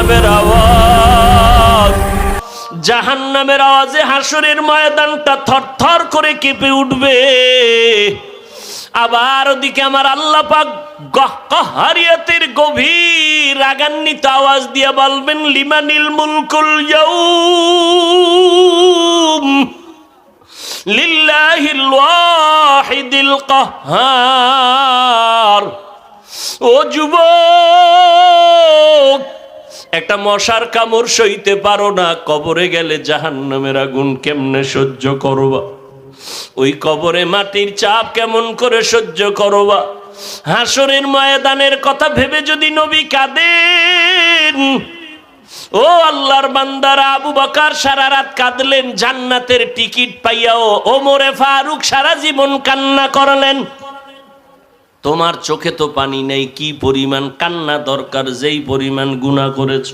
জাহান্নামের আওয়াজ, জাহান্নামের আওয়াজে হাসরের ময়দানটা থরথর করে কেঁপে উঠবে। আবার ওদিকে আমার আল্লাহ পাক কহরিয়াতের গভীর রাগান্বিত আওয়াজ দিয়ে বলবেন, লিমানিল মুলকুল ইয়াউম লিল্লাহিল ওয়াহিদিল কাহ্হার। ও যুবক, একটা মশার কামড় সইতে পারো না, কবরে গেলে জাহান্নামের আগুন কেমনে সহ্য করবা? ওই কবরে মাটির চাপ কেমন করে সহ্য করবা? হাসরের ময়দানের কথা ভেবে যদি নবী কাঁদেন, ও আল্লাহর বান্দারা, আবু বকর সারা রাত কাঁদলেন জান্নাতের টিকিট পাইয়াও, ওমরে ফারুক সারা জীবন কান্না করলেন। তোমার চোখে তো পানি নেই, কি পরিমাণ কান্না দরকার, যেই পরিমাণ গুনাহ করেছ।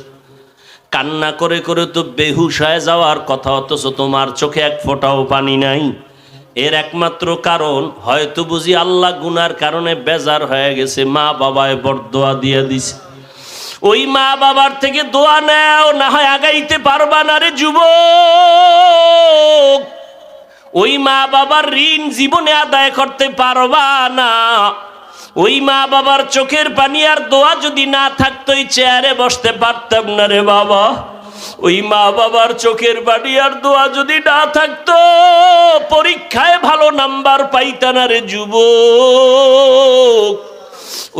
কান্না করে করে তো বেহুশ হয়ে যাওয়ার কথা, অথচ তোমার চোখে এক ফোঁটাও পানি নাই। এর একমাত্র কারণ হয়তো বুঝি আল্লাহ গুনার কারণে বেজার হয়ে গেছে, মা বাবায় বরদোয়া দিয়ে দিছে। ওই মা বাবার থেকে দোয়া নেও, না হয় আগাইতে পারবা না রে যুবক। ওই মা বাবার ঋণ জীবনে আদায় করতে পারবা না। ওই মা বাবার চোখের পানি আর দোয়া যদি না থাকতো, এই চেয়ারে বসতে পারতাম না রে বাবা। ওই মা বাবার চোখের পানি আর দোয়া যদি না থাকতো, পরীক্ষায় ভালো নাম্বার পাইতা না রে যুবক।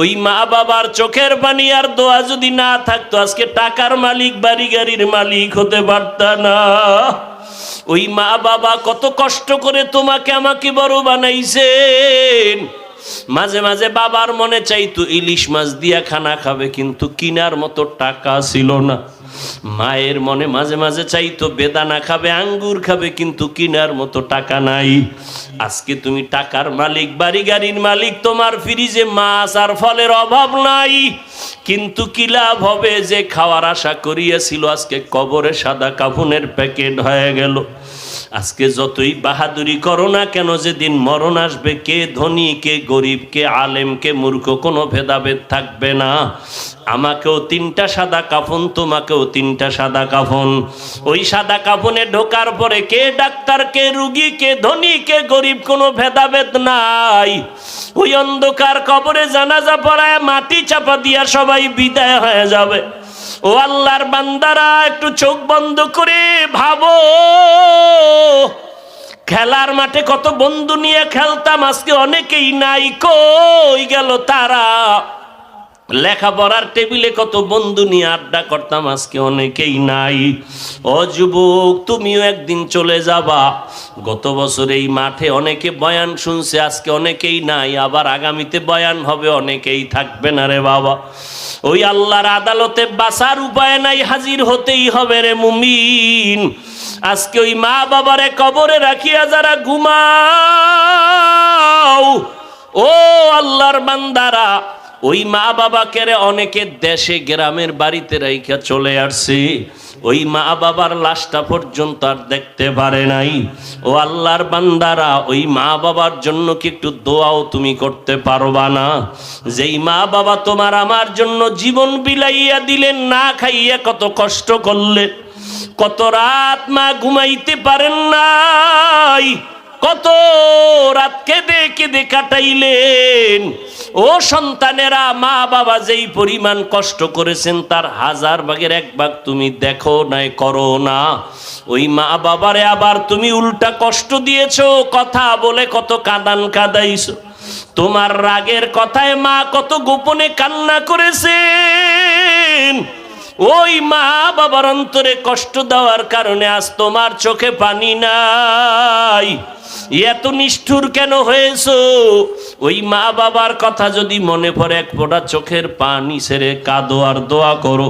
ওই মা বাবার চোখের পানি আর দোয়া যদি না থাকতো, আজকে টাকার মালিক, বাড়ি গাড়ির মালিক হতে পারতা না। ওই মা বাবা কত কষ্ট করে তোমাকে আমাকে বড় বানাইছেন। মাঝে মাঝে বাবার মনে চাইতো ইলিশ মাছ দিয়া খানা খাবে, কিন্তু কিনার মতো টাকা ছিল না। মায়ের মনে মাঝে মাঝে চাইতো বেদানা খাবে, আঙ্গুর খাবে, কিন্তু কিনার মতো টাকা নাই। আজকে তুমি টাকার মালিক, বাড়ি গাড়ির মালিক, তোমার ফ্রিজে মাছ আর ফলের অভাব নাই, কিন্তু কি লাভ হবে? যে খাওয়ার আশা করিয়াছিল আজকে কবরে সাদা কাফনের প্যাকেট হয়ে গেল। আজকে যতই বাহাদুরি করো না কেন, যেদিন মরণ আসবে, কে ধনী কে গরিব, কে আলেম কে মূর্খ, কোনো ভেদাভেদ থাকবে না। আমাকেও 3টা সাদা কাফন, তোমাকেও 3টা সাদা কাফন। ওই সাদা কাফনে ঢোকার পরে কে ডাক্তার, কে রুগী, কে ধনী কে গরিব, কোনো ভেদাভেদ নাই। ওই অন্ধকার কবরে জানাজা পড়ায় মাটি চাপা দিয়া সবাই বিদায় হয়ে যাবে। ও আল্লাহর বান্দারা, একটু চোখ বন্ধ করে ভাবো, খেলার মাঠে কত বন্ধু নিয়ে খেলতাম, আজকে অনেকেই নাই, কই গেল তারা? লেখাপড়ার টেবিলে কত বন্ধু নিয়ে আড্ডা করতাম, আজকে অনেকেই নাই। ও যুবক, তুমিও একদিন চলে যাবা। গত বছর এই মাঠে অনেকে বয়ান শুনছে, আজকে অনেকেই নাই। আবার আগামীতে বয়ান হবে, অনেকেই থাকবে না রে বাবা। ওই আল্লাহর আদালতে বাঁচার উপায় নাই, হাজির হতেই হবে রে মুমিন। আজকে ওই মা বাবারে কবরে রাখিয়া যারা ঘুমাও, ও আল্লাহর বান্দারা, ওই মা বাবাকে অনেকে দেশে গ্রামের বাড়িতে রাইখা চলে আসছে, ওই মা বাবার লাশটা পর্যন্ত আর দেখতে পারে নাই। ও আল্লাহর বান্দারা, ওই মা বাবার জন্য কি একটু দোয়াও তুমি করতে পারবা না? যেই মা বাবা তোমার আমার জন্য জীবন বিলাইয়া দিলেন, না খাইয়া কত কষ্ট করলেন, কত রাত মা ঘুমাইতে পারেন নাই, কত রাত কেঁদে কেঁদে কাটাইলেন। ও সন্তানেরা, মা বাবা যেই পরিমাণ কষ্ট করেছেন তার 1000 ভাগের 1 ভাগ তুমি দেখো নাই, করো না। ওই মা বাবারে আবার তুমি উল্টা কষ্ট দিয়েছো, কথা বলে কত কাঁদান কাঁদাইছো। তোমার রাগের কথায় মা কত গোপনে কান্না করেছেন। ওই মা বাবার অন্তরে কষ্ট দেওয়ার কারণে আজ তোমার চোখে পানি নাই। এত নিষ্ঠুর কেন হয়েছো? ওই মা বাবার কথা যদি মনে পড়ে, এক ফোঁটা চোখের পানি ছেড়ে কাঁদো আর দোয়া করো।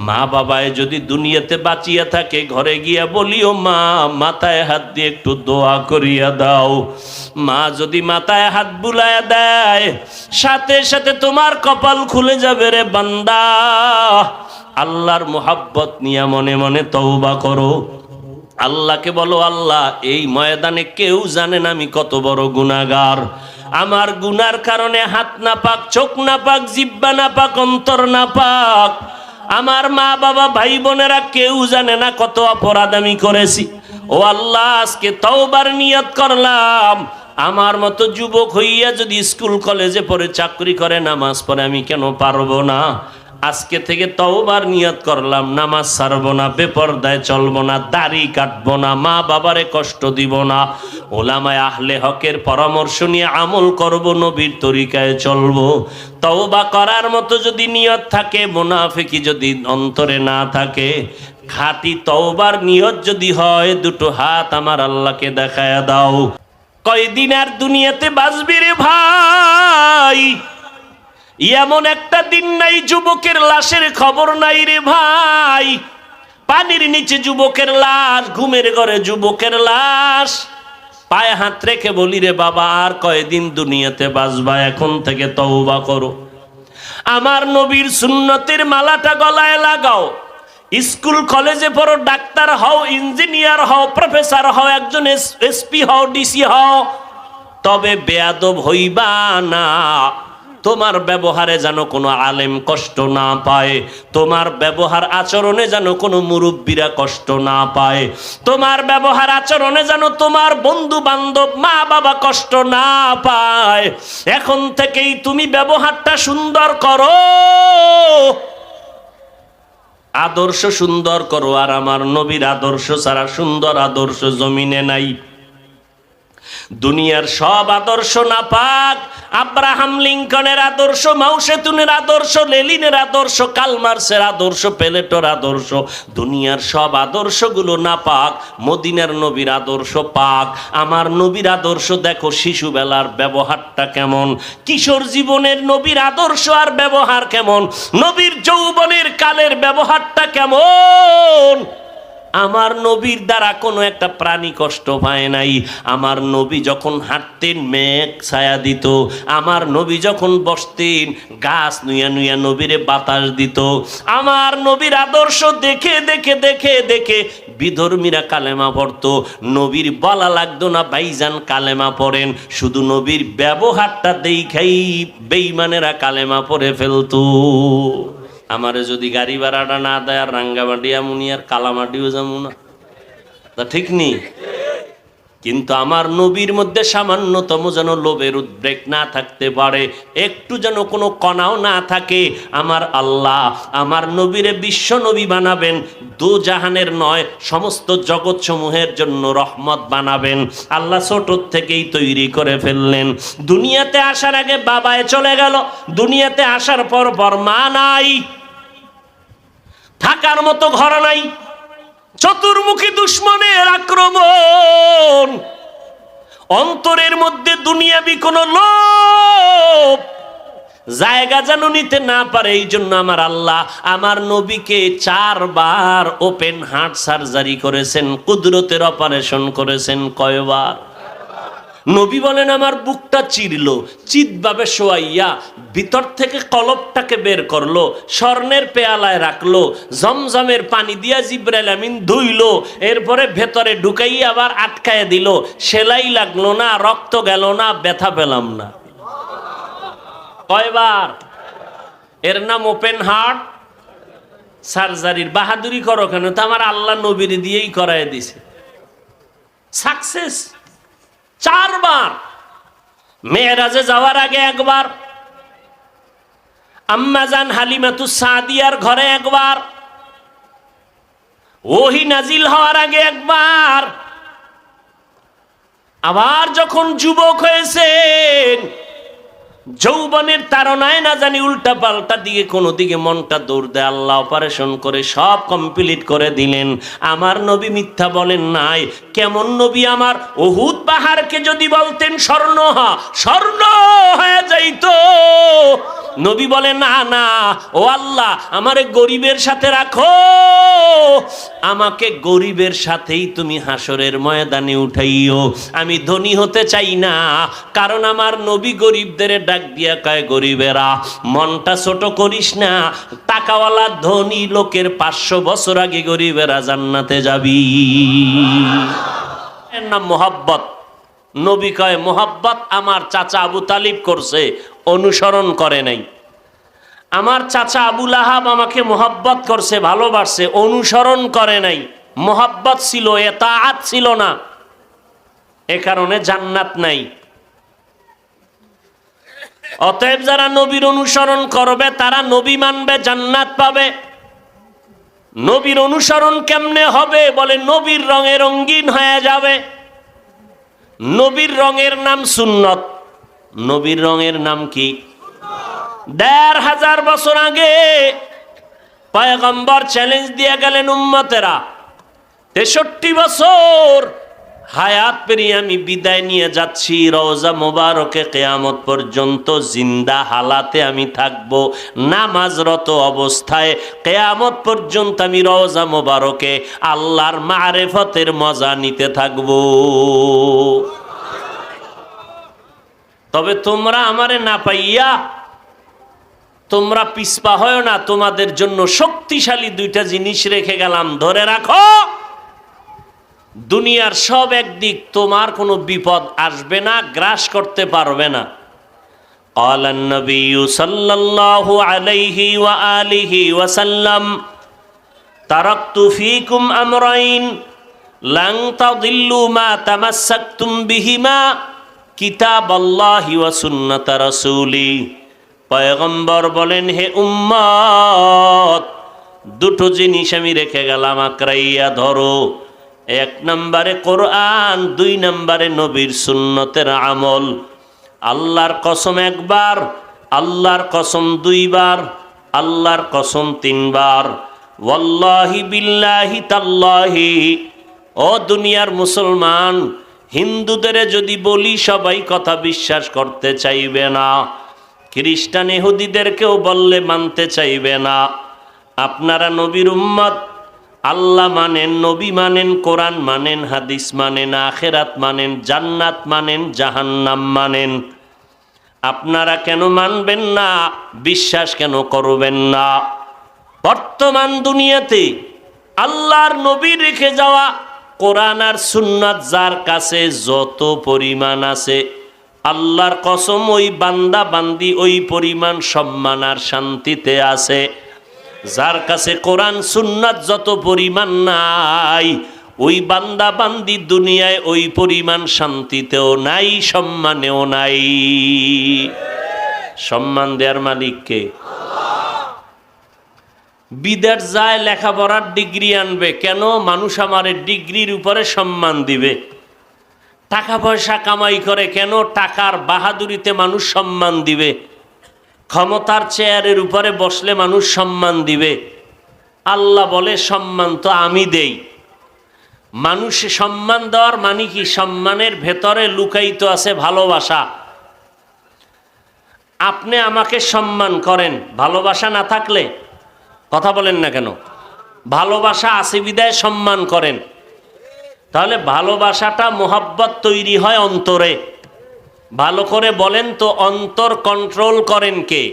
মা বাবায় যদি দুনিয়াতে বাঁচিয়া থাকে, ঘরে গিয়া বলিও, মা মাথায় হাত দিয়ে একটু দোয়া করিয়া দাও। মা যদি মাথায় হাত বুলাইয়া দেয়, সাথে সাথে তোমার কপাল খুলে যাবে রে বান্দা। আল্লাহর মোহাব্বত নিয়ে মনে মনে তওবা করো। আল্লাহকে বলো, আল্লাহ এই ময়দানে কেউ জানে না আমি কত বড় গুনাহগার। আমার গুনার কারণে হাত না পাক, চোখ না পাক, জিহ্বা না পাক, অন্তর না পাক। আমার মা বাবা ভাই বোনেরা কেউ জানে না কত অপরাধ আমি করেছি। ও আল্লাহ, আজকে তওবার নিয়ত করলাম, আমার মতো যুবক হইয়া যদি স্কুল কলেজে পড়ে চাকরি করে নামাজ পড়ে আমি কেন পারবো না? আজকে থেকে তওবার নিয়ত করলাম, নামাজ ছাড়বো না, বেপরদায় চলবো না, দাড়ি কাটবো না, মা বাবারে কষ্ট দিব না, ওলামায়ে আহলে হকের পরামর্শ নিয়ে আমল করব, নবীর তরিকায় চলবো। তওবা করার মতো যদি নিয়ত থাকে, মুনাফিকি যদি অন্তরে না থাকে, খাঁটি তওবার নিয়ত যদি হয়, দুটো হাত আমার আল্লাহকে দেখায়া দাও। কয়দিন আর দুনিয়াতে বাঁচবি রে ভাই? এমন একটা দিন নাই যুবকের লাশের খবর নাই রে ভাই। পানির নিচে যুবকের লাশ, ঘুমের ঘরে যুবকের লাশ। পায়ে হাত রেখে বলি রে বাবা, আর কয়দিন দুনিয়াতে বাঁচবা? এখন থেকে তওবা করো। আমার নবীর সুন্নতের মালাটা গলায় লাগাও। স্কুল কলেজে পড়ো, ডাক্তার হও, ইঞ্জিনিয়ার হও, প্রফেসর হও, একজন এসপি হও, ডিসি হও, তবে বেয়াদব হইবা না। তোমার ব্যবহারে যেন কোনো আলেম কষ্ট না পায়, তোমার ব্যবহার আচরণে যেন কোনো মুরব্বীরা কষ্ট না পায়, তোমার ব্যবহার আচরণে যেন তোমার বন্ধু বান্ধব মা বাবা কষ্ট না পায়। এখন থেকেই তুমি ব্যবহারটা সুন্দর করো, আদর্শ সুন্দর করো। আর আমার নবীর আদর্শ ছাড়া সুন্দর আদর্শ জমিনে নাই। দুনিয়ার সব আদর্শ নাপাক। আব্রাহাম লিঙ্কনের আদর্শ, মাও সেতুনের আদর্শ, লেনিনের আদর্শ, কার্ল মার্ক্সের আদর্শ, প্লেটোর আদর্শ, দুনিয়ার সব আদর্শগুলো নাপাক। মদিনার নবীর আদর্শ পাক। আমার নবীর আদর্শ দেখো, শিশুবেলার ব্যবহারটা কেমন, কিশোর জীবনের নবীর আদর্শ আর ব্যবহার কেমন, নবীর যৌবনের কালের ব্যবহারটা কেমন। আমার নবীর দ্বারা কোনো একটা প্রাণী কষ্ট পায় নাই। আমার নবী যখন হাঁটতেন মেঘ ছায়া দিত, আমার নবী যখন বসতেন গাছ নুইয়া নুইয়া নবীরে বাতাস দিত। আমার নবীর আদর্শ দেখে দেখে দেখে দেখে বিধর্মীরা কালেমা পড়তো। নবীর বলা লাগতো না ভাইজান কালেমা পড়েন, শুধু নবীর ব্যবহারটা দেখাই বেঈমানেরা কালেমা পড়ে ফেলতো। আমারে যদি গাড়ি ভাড়াটা না দেয় আর রাঙ্গামাটি আমুনি আর কালামাটিও যাবো না, তা ঠিক নেই। কিন্তু আমার নবীর মধ্যে সামান্যতম যেন লোভের উদ্রেক না থাকতে পারে, একটু যেন কোনো কণাও না থাকে। আমার আল্লাহ আমার নবীরে বিশ্ব নবী বানাবেন, দু জাহানের নয় সমস্ত জগৎ সমূহের জন্য রহমত বানাবেন। আল্লাহ ছোট থেকেই তৈরি করে ফেললেন। দুনিয়াতে আসার আগে বাবায় চলে গেল, দুনিয়াতে আসার পর পর মা নাই, থাকার মতো ঘর নাই, চতুর্মুখী দুশ্মনের আক্রমণ, অন্তরের মধ্যে দুনিয়াবি কোনো লোভ জায়গা যেন নিতে না পারে। এই জন্য আমার আল্লাহ আমার নবীকে 4 বার ওপেন হার্ট সার্জারি করেছেন, কুদরতের অপারেশন করেছেন। কয়বার? নবী বলেন আমার বুকটা চিরলো, চিৎভাবে শোয়াইয়া ভিতর থেকে কলবটাকে বের করলো, স্বর্ণের পেয়ালায় রাখলো, জমজমের পানি দিয়া জিবরাইল আমিন ধুইলো, এরপরে ভেতরে ঢুকাইয়া আবার আটকায় দিল। সেলাই লাগলো না, রক্ত গেল না, ব্যথা পেলাম না। কয়বার? এর নাম ওপেন হার্ট সার্জারির। বাহাদুরি করো কেন? তো আমার আল্লাহ নবীর দিয়েই করায় দিছে। সাকসেস 4 বার। মেরাজে যাওয়ার আগে একবার, আম্মাজান হালিমাতুস সাদিয়ার ঘরে একবার, ওহী নাজিল হওয়ার আগে একবার, আবার যখন যুবক হয়েছেন যৌবনের তাড়নায় না জানি উল্টা পাল্টা দিকে কোনো দিকে মনটা দৌড় দেয়, আল্লাহ অপারেশন করে সব কমপ্লিট করে দিলেন। আমার নবী মিথ্যা বলেন নাই। কেমন নবী আমার? উহুদ পাহাড়কে যদি বলতেন স্বর্ণ স্বর্ণ হয়ে যাইতো। নবী বলে না না, ও আল্লাহ আমারে গরিবের সাথে রাখো, আমাকে গরিবের সাথেই তুমি হাসরের ময়দানে উঠাইও। আমি ধনী হতে চাই না, কারণ আমার নবী গরিবদের ডাক দিয়া কয় গরিবেরা মনটা ছোট করিস না, টাকাওয়ালা ধনী লোকের 500 বছর আগে গরিবেরা জান্নাতে যাবি। এর নাম মোহাব্বত। নবী কয় মোহাব্বত আমার চাচা আবু তালিব করছে, অনুসরণ করে নাই। আমার চাচা আবুল আহাব আমাকে মোহাব্বত করছে, ভালোবাসছে, অনুসরণ করে নাই, মোহাব্বত ছিল, এতাআত ছিল না, এ কারণে জান্নাত নাই। অতএব যারা নবীর অনুসরণ করবে তারা নবী মানবে, জান্নাত পাবে। নবীর অনুসরণ কেমনে হবে? বলে নবীর রঙে রঙিন হয়ে যাবে। নবীর রঙের নাম সুন্নত। নবীর রঙের নাম কি? ১৫০০ বছর আগে পয়গম্বর চ্যালেঞ্জ দিয়ে গেলেন উম্মতেরা, ৬৩ বছর হায়াত পেরিয়ে আমি বিদায় নিয়ে যাচ্ছি, রওজা মোবারকে কিয়ামত পর্যন্ত জিন্দা হালাতে আমি থাকব, নামাজরত অবস্থায় কিয়ামত পর্যন্ত আমি রওজা মোবারকে আল্লাহর মারিফতের মজা নিতে থাকব। তবে তোমরা আমারে না পাইয়া তোমরা পিছপা হয় না, তোমাদের জন্য শক্তিশালী দুইটা জিনিস রেখে গেলাম, ধরে রাখো। দুনিয়ার সব একদিক, তোমার কোনো বিপদ আসবে না, গ্রাস করতে পারবে না। ক্বালান নবিয়্যু সাল্লাল্লাহু আলাইহি ওয়া আলিহি ওয়া সাল্লাম, তারাকতু ফীকুম আমরাইন লান তাদিল্লু মা তামাসসাকতুম বিহিমা কিতাবাল্লাহি ওয়া সুন্নাত রাসূলি। পয়গম্বর বলেন, হে উম্মত, দুটো জিনিস আমি রেখে গেলাম, আঁকড়াইয়া ধরো। ১ নম্বরে কোরআন, ২ নম্বরে নবীর সুন্নতের আমল। আল্লাহর কসম একবার, আল্লাহর কসম ২ বার, আল্লাহর কসম ৩ বার। ওয়াল্লাহি বিল্লাহি তাল্লাহি। ও দুনিয়ার মুসলমান, হিন্দুদের যদি বলি সবাই কথা বিশ্বাস করতে চাইবে না, খ্রিস্টান ইহুদিদেরকেও বললে মানতে চাইবে না। আপনারা নবীর উম্মত, আল্লাহ মানেন, নবী মানেন, কোরআন মানেন, হাদিস মানেন, আখিরাত মানেন, জান্নাত মানেন, জাহান্নাম মানেন। আপনারা কেন মানবেন না? বিশ্বাস কেন করবেন না? বর্তমান দুনিয়াতে আল্লাহর নবী রেখে যাওয়া কোরআন আর সুন্নাত যার কাছে যত পরিমাণ আছে, আল্লাহর কসম ওই বান্দা বান্দি ওই পরিমাণ সম্মান আর শান্তিতে আছে। যার কাছে কোরআন সুন্নাত যত পরিমাণ নাই, ওই বান্দা বান্দি দুনিয়ায় ওই পরিমাণ শান্তিতেও নাই, সম্মানেও নাই। সম্মান দেওয়ার মালিককে। বিদেশ যায় লেখাপড়ার ডিগ্রি আনবে, কেন? মানুষ আমার ডিগ্রির উপরে সম্মান দিবে। টাকা পয়সা কামাই করে, কেন? টাকার বাহাদুরিতে মানুষ সম্মান দিবে। ক্ষমতার চেয়ারের উপরে বসলে মানুষ সম্মান দিবে। আল্লাহ বলে, সম্মান তো আমি দেই। মানুষে সম্মান দেওয়ার মানে কি? সম্মানের ভেতরে লুকায়িত আছে ভালোবাসা। আপনি আমাকে সম্মান করেন, ভালোবাসা না থাকলে কথা বলেন না কেন? ভালোবাসা আছে বিদায় সম্মান করেন। তাহলে ভালোবাসাটা মোহাব্বত তৈরি হয় অন্তরে। ভালো করে বলেন তো, অন্তর কন্ট্রোল করেন কে?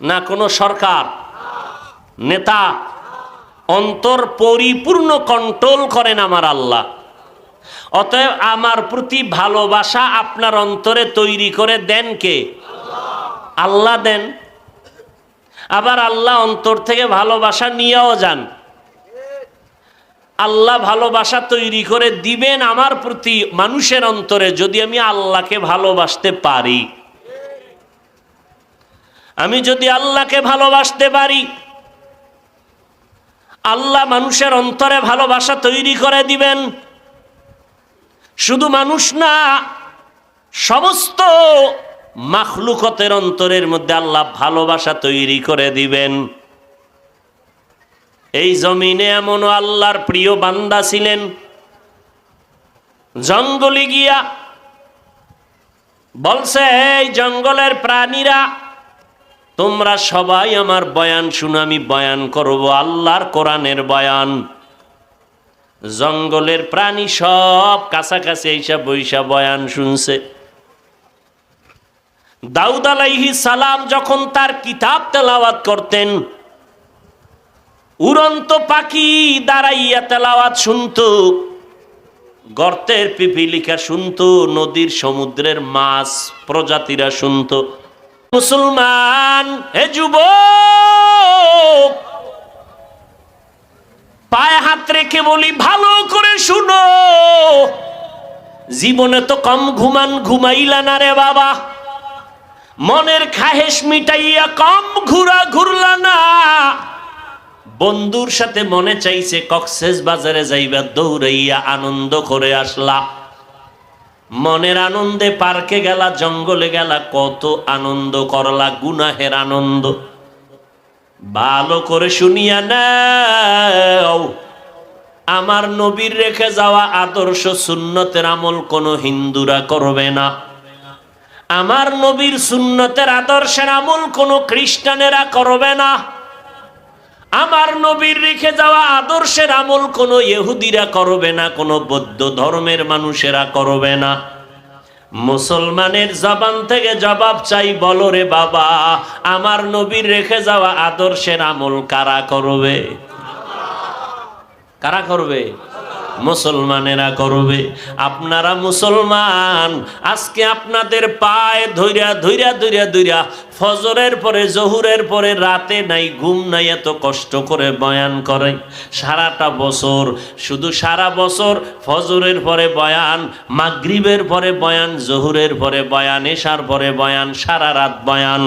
না কোনো সরকার, নেতা। অন্তর পরিপূর্ণ কন্ট্রোল করেন আমার আল্লাহ। অতএব আমার প্রতি ভালোবাসা আপনার অন্তরে তৈরি করে দেন কে? আল্লাহ দেন। আবার আল্লাহ অন্তর থেকে ভালোবাসা নিয়েও যান। আল্লাহ ভালোবাসা তৈরি করে দিবেন আমার প্রতি মানুষের অন্তরে, যদি আমি আল্লাহকে ভালোবাসতে পারি। আমি যদি আল্লাহকে ভালোবাসতে পারি, আল্লাহ মানুষের অন্তরে ভালোবাসা তৈরি করে দিবেন। শুধু মানুষ না, সমস্ত মাখলুকতের অন্তরের মধ্যে আল্লাহ ভালোবাসা তৈরি করে দিবেন। এই জমিনে এমনও আল্লাহর প্রিয় বান্দা ছিলেন, জঙ্গলে গিয়া বলছে, এই জঙ্গলের প্রাণীরা, তোমরা সবাই আমার বয়ান শুনো, আমি বয়ান করব আল্লাহর কোরআনের বয়ান। জঙ্গলের প্রাণী সব কাছাকাছি এইসা বৈশা বয়ান শুনছে। দাউদ আলাইহিস সালাম যখন তার কিতাব তেলাওয়াত করতেন, উড়ন্ত পাখি দাঁড়াইয়া তেলাওয়াত শুনতো, গর্তের পিপিলিকা শুনতো, নদীর সমুদ্রের মাছ প্রজাতিরা শুনতো। মুসলমান, হে যুবক, পায়ে হাত রেখে বলি ভালো করে শুনো, জীবনে তো কম ঘুমাইলা না রে বাবা, মনের খাহেশ মিটাইয়া কম ঘুরলা না, বন্ধুর সাথে মনে চাইছে কক্সেস বাজারে যাইবা, দৌড়াইয়া আনন্দ করে আসলা, মনের আনন্দে পার্কে গেলা, জঙ্গলে গেলা, কত আনন্দ করলা, গুনাহের আনন্দ। ভালো করে শুনিয়া নাও, আমার নবীর রেখে যাওয়া আদর্শ সুন্নতের আমল কোন হিন্দুরা করবে না, আমার নবীর সুন্নতের আদর্শের আমল কোন খ্রিস্টানেরা করবে না, আমার নবীর রেখে যাওয়া আদর্শের আমল কোন ইহুদিরা করবে না, কোন বৌদ্ধ ধর্মের মানুষেরা করবে না। মুসলমানের জবান থেকে জবাব চাই, বলো রে বাবা, আমার নবীর রেখে যাওয়া আদর্শের আমল কারা করবে? কারা করবে? মুসলমানেরা করবে। আপনারা মুসলমান, আজকে আপনাদের পায়ে ধইরা ধইরা ধইরা ধইরা ফজরের পরে, জহুরের পরে, রাতে নাই ঘুম নাই, এত কষ্ট করে বয়ান করে সারাটা বছর, শুধু সারা বছর ফজরের পরে বয়ান, মাগরিবের পরে বয়ান, জহুরের পরে বয়ান, এশার পরে বয়ান, সারা রাত বয়ান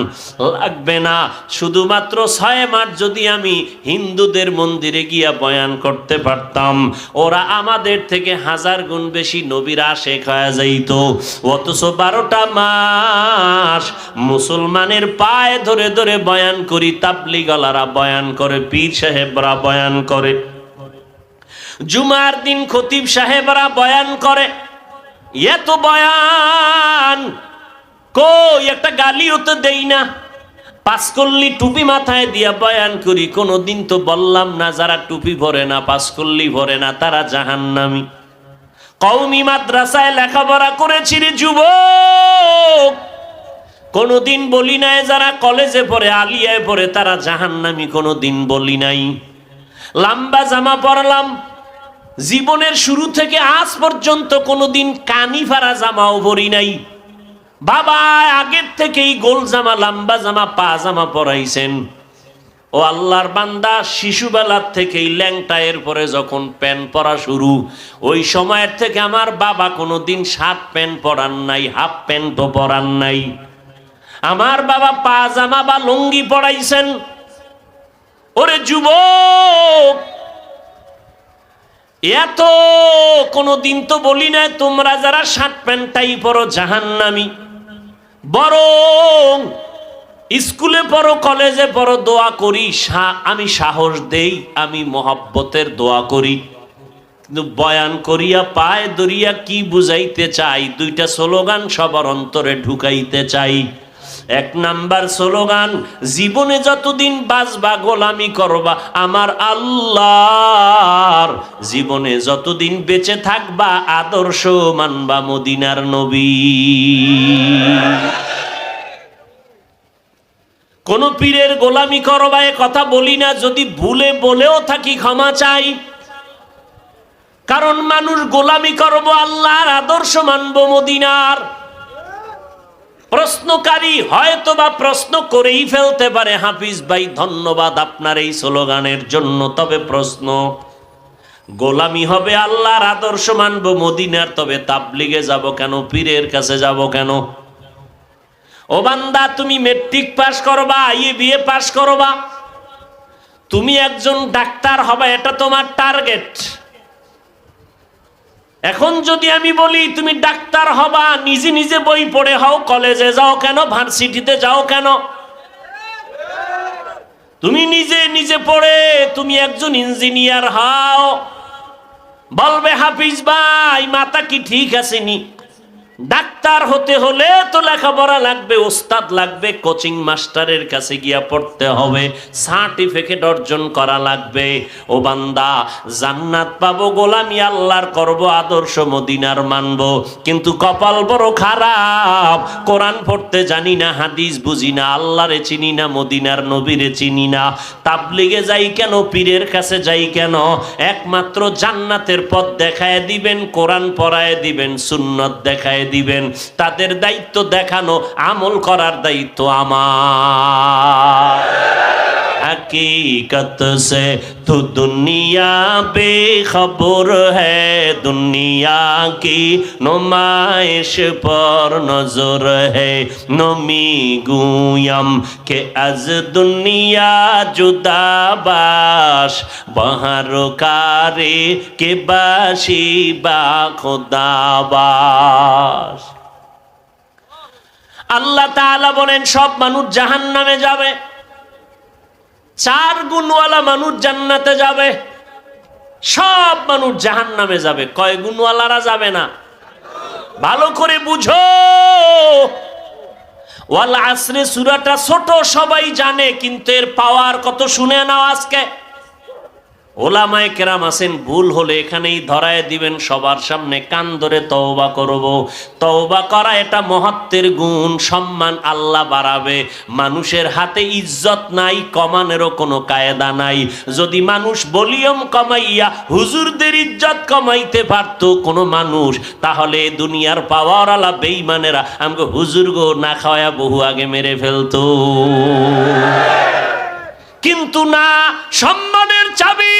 লাগবে না। শুধুমাত্র 6 মাস যদি আমি হিন্দুদের মন্দিরে গিয়া বয়ান করতে পারতাম, ওরা আমাদের থেকে 1000 গুণ বেশি নবীর আশেক হয়ে যাইত। অথচ 12টা মাস মুসলমানের পায়ে ধরে ধরে বয়ান করি, তাবলিগলারা বয়ান করে, পীর সাহেবরা বয়ান করে, জুমার দিন খতিব সাহেবরা বয়ান করে, এত বয়ান কই একটা গালিও তো দেই না, পাঁচকল্লি টুপি মাথায় দিয়া বয়ান করি, কোনদিন তো বললাম না যারা টুপি ভরে না, পাঁচকল্লি ভরে না, তারা জাহান্নামী। কওমি মাদ্রাসায় লেখাপড়া করেছি রে যুবক, কোনদিন বলি নাই যারা কলেজে পড়ে, আলিয়ায় পড়ে, তারা জাহান্নামী, কোনদিন বলি নাই। লম্বা জামা পরলাম, জীবনের শুরু থেকে আজ পর্যন্ত কোনদিন কানি ফাড়া জামাও পরি নাই। বাবা আগের থেকেই গোল জামা, লম্বা জামা, পা জামা পরাইছেন। ও আল্লাহর বান্দা, শিশুবেলার থেকেই ল্যাংটায়ের পরে যখন প্যান্ট পরা শুরু, ওই সময়ের থেকে আমার বাবা কোনোদিন শার্ট প্যান্ট পরান নাই, হাফ প্যান্টও পরান নাই। আমার বাবা পাজামা বা লুঙ্গি পরাইছেন। ওরে যুবক, এত কোনদিন তো বলি না তোমরা যারা শার্ট প্যান্টটাই পরো জাহান্নামী, বরং স্কুলে পড়ো, কলেজে পড়ো, দোয়া করি, আমি সাহস দেই, আমি মহব্বতের দোয়া করি, কিন্তু বয়ান করিয়া পায়ে ধরিয়া কি বুঝাইতে চাই? 2টা স্লোগান সবার অন্তরে ঢুকাইতে চাই। 1 নাম্বার স্লোগান, জীবনে যতদিন বাঁচবা গোলামি করবা আমার আল্লাহর, জীবনে যতদিন বেঁচে থাকবা আদর্শ মানবা মদিনার নবী। কোন পীরের গোলামি করবা এ কথা বলি না, যদি ভুলে বলেও থাকি ক্ষমা চাই, কারণ মানুষ গোলামি করব আল্লাহর, আদর্শ মানব মদিনার। প্রশ্নকারী হয়তো বা প্রশ্ন করেই ফেলতে পারে, হাফিজ ভাই ধন্যবাদ আপনার এই স্লোগানের জন্য, তবে প্রশ্ন, গোলামি হবে আল্লাহর, আদর্শ মানব মদিনার, তবে তাবলিগে যাব কেন, পীরের কাছে যাব কেন? ও বান্দা, তুমি মেট্রিক পাস করবা, বিএ পাস করবা, তুমি একজন ডাক্তার হবা, এটা তোমার টার্গেট। এখন যদি আমি বলি তুমি ডাক্তার হবা, নিজে নিজে বই পড়ে হও, কলেজে যাও কেন, ভার্সিটিতে যাও কেন? তুমি নিজে নিজে পড়ে তুমি একজন ইঞ্জিনিয়ার হও, বলবে হাফিজ ভাই মাথা কি ঠিক আসেনি? ডাক্তার হতে হলে তো লেখাপড়া লাগবে, ওস্তাদ লাগবে, কোচিং মাস্টারের কাছে গিয়া পড়তে হবে, সার্টিফিকেট অর্জন করা লাগবে। ও বান্দা, জান্নাত পাবো, গোলামি আল্লাহর করব, আদর্শ মদিনার মানবো, কিন্তু কপাল বড় খারাপ, কোরআন পড়তে জানি না, হাদিস বুঝি না, আল্লাহরে চিনি না, মদিনার নবীরে চিনি না, তাবলিগে যাই কেন, পীরের কাছে যাই কেন? একমাত্র জান্নাতের পথ দেখায় দিবেন, কোরআন পড়ায় দিবেন, সুন্নত দেখায় দিবেন। তাদের দায়িত্ব দেখানো, আমল করার দায়িত্ব আমার। हकीकत से तो दुनिया बेखबर है, दुनिया की नुमाइश पर नजर है। नमी गुयम के अज दुनिया जुदा बाश, बहर कारे के बाशी बा खुदा बाश। আল্লাহ তাআলা বলেন সব মানুষ জাহান্নামে যাবে, 4 গুণওয়ালা মানুষ জান্নাতে যাবে। সব মানুষ জাহান্নামে যাবে, কয় গুণওয়ালারা যাবে না? ভালো করে বুঝো। ওয়াল আসরে সূরাটা ছোট, সবাই জানে, কিন্তু এর পাওয়ার কত শুনে নাও আজকে। ওলামায়ে কেরাম আছেন, ভুল হলে এখানেই ধরায় দিবেন সবার সামনে, কান ধরে তওবা করব। তওবা করা এটা মহত্বের গুণ, সম্মান আল্লাহ বাড়াবে। মানুষের হাতে ইজ্জত নাই, কমানেরও কোনো কায়দা নাই। যদি মানুষ ভলিউম কমাইয়া হুজুরদের ইজ্জত কমাইতে পারতো কোনো মানুষ, তাহলে দুনিয়ার পাওয়ারওয়ালা বেঈমানেরা আমাকে হুজুর গো না খাওয়া বহু আগে মেরে ফেলতো। কিন্তু না, সম্মানের চাবি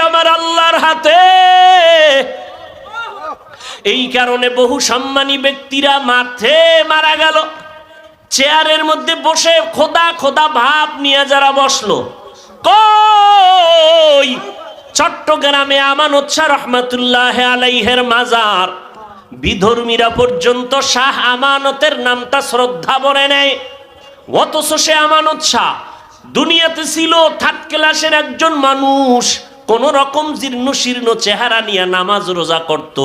আমার আল্লাহর হাতে। এই কারণে বহু সম্মানী ব্যক্তিরা মারা গেল। চেয়ারের মধ্যে বসে খোদা খোদা ভাব নিয়ে যারা বসলো, কই চট্টগ্রামে আমানত শাহ রহমাতুল্লাহ আলাইহির মাজার, বিধর্মীরা পর্যন্ত শাহ আমানতের নামটা শ্রদ্ধা বলে নেয়। অথচ সে আমানত শাহ দুনিয়াতে ছিল 3rd ক্লাসের একজন মানুষ, কোন রকম জীর্ণ শীর্ণ চেহারা নিয়ে নামাজ রোজা করত।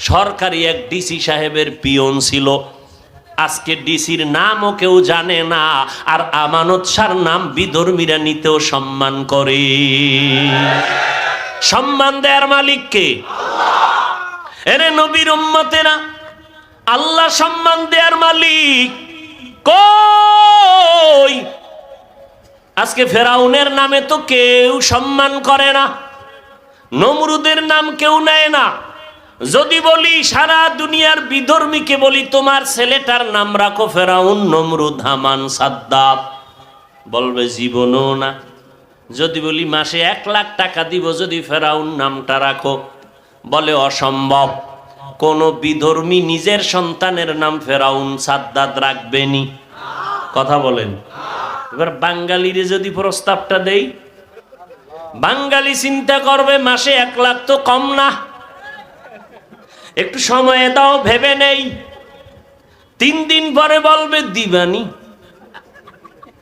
সরকারি এক ডিসি সাহেবের পিয়ন ছিল। আজকে ডিসির নামও কেউ জানে না, আর আমানত শাহর নাম বিধর্মীরা নিতেও সম্মান করে। সম্মান দেয়ার মালিক কে? এরে নবীর উম্মতেরা, আল্লাহ সম্মান দেয়ার মালিক। কই আজকে ফেরাউনের নামে তো কেউ সম্মান করে না, নমরুদের নাম কেউ নেয় না। যদি বলি সারা দুনিয়ার বিধর্মীকে বলি তোমার ছেলেটার নাম রাখো ফেরাউন, নমরুদ, হামান, সাদ্দাত, বলবে জীবনও না। যদি বলি মাসে 1 লাখ টাকা দিব যদি ফেরাউন নামটা রাখো, বলে অসম্ভব। কোন বিধর্মী নিজের সন্তানের নাম ফেরাউন সাদ্দাত রাখবেনি? কথা বলেন। এবার বাঙালিরে যদি প্রস্তাবটা দেই, বাঙালি চিন্তা করবে মাসে 1 লাখ তো কম না, একটু সময় দাও ভেবে নেই। 3 দিন পরে বলবে দিবানি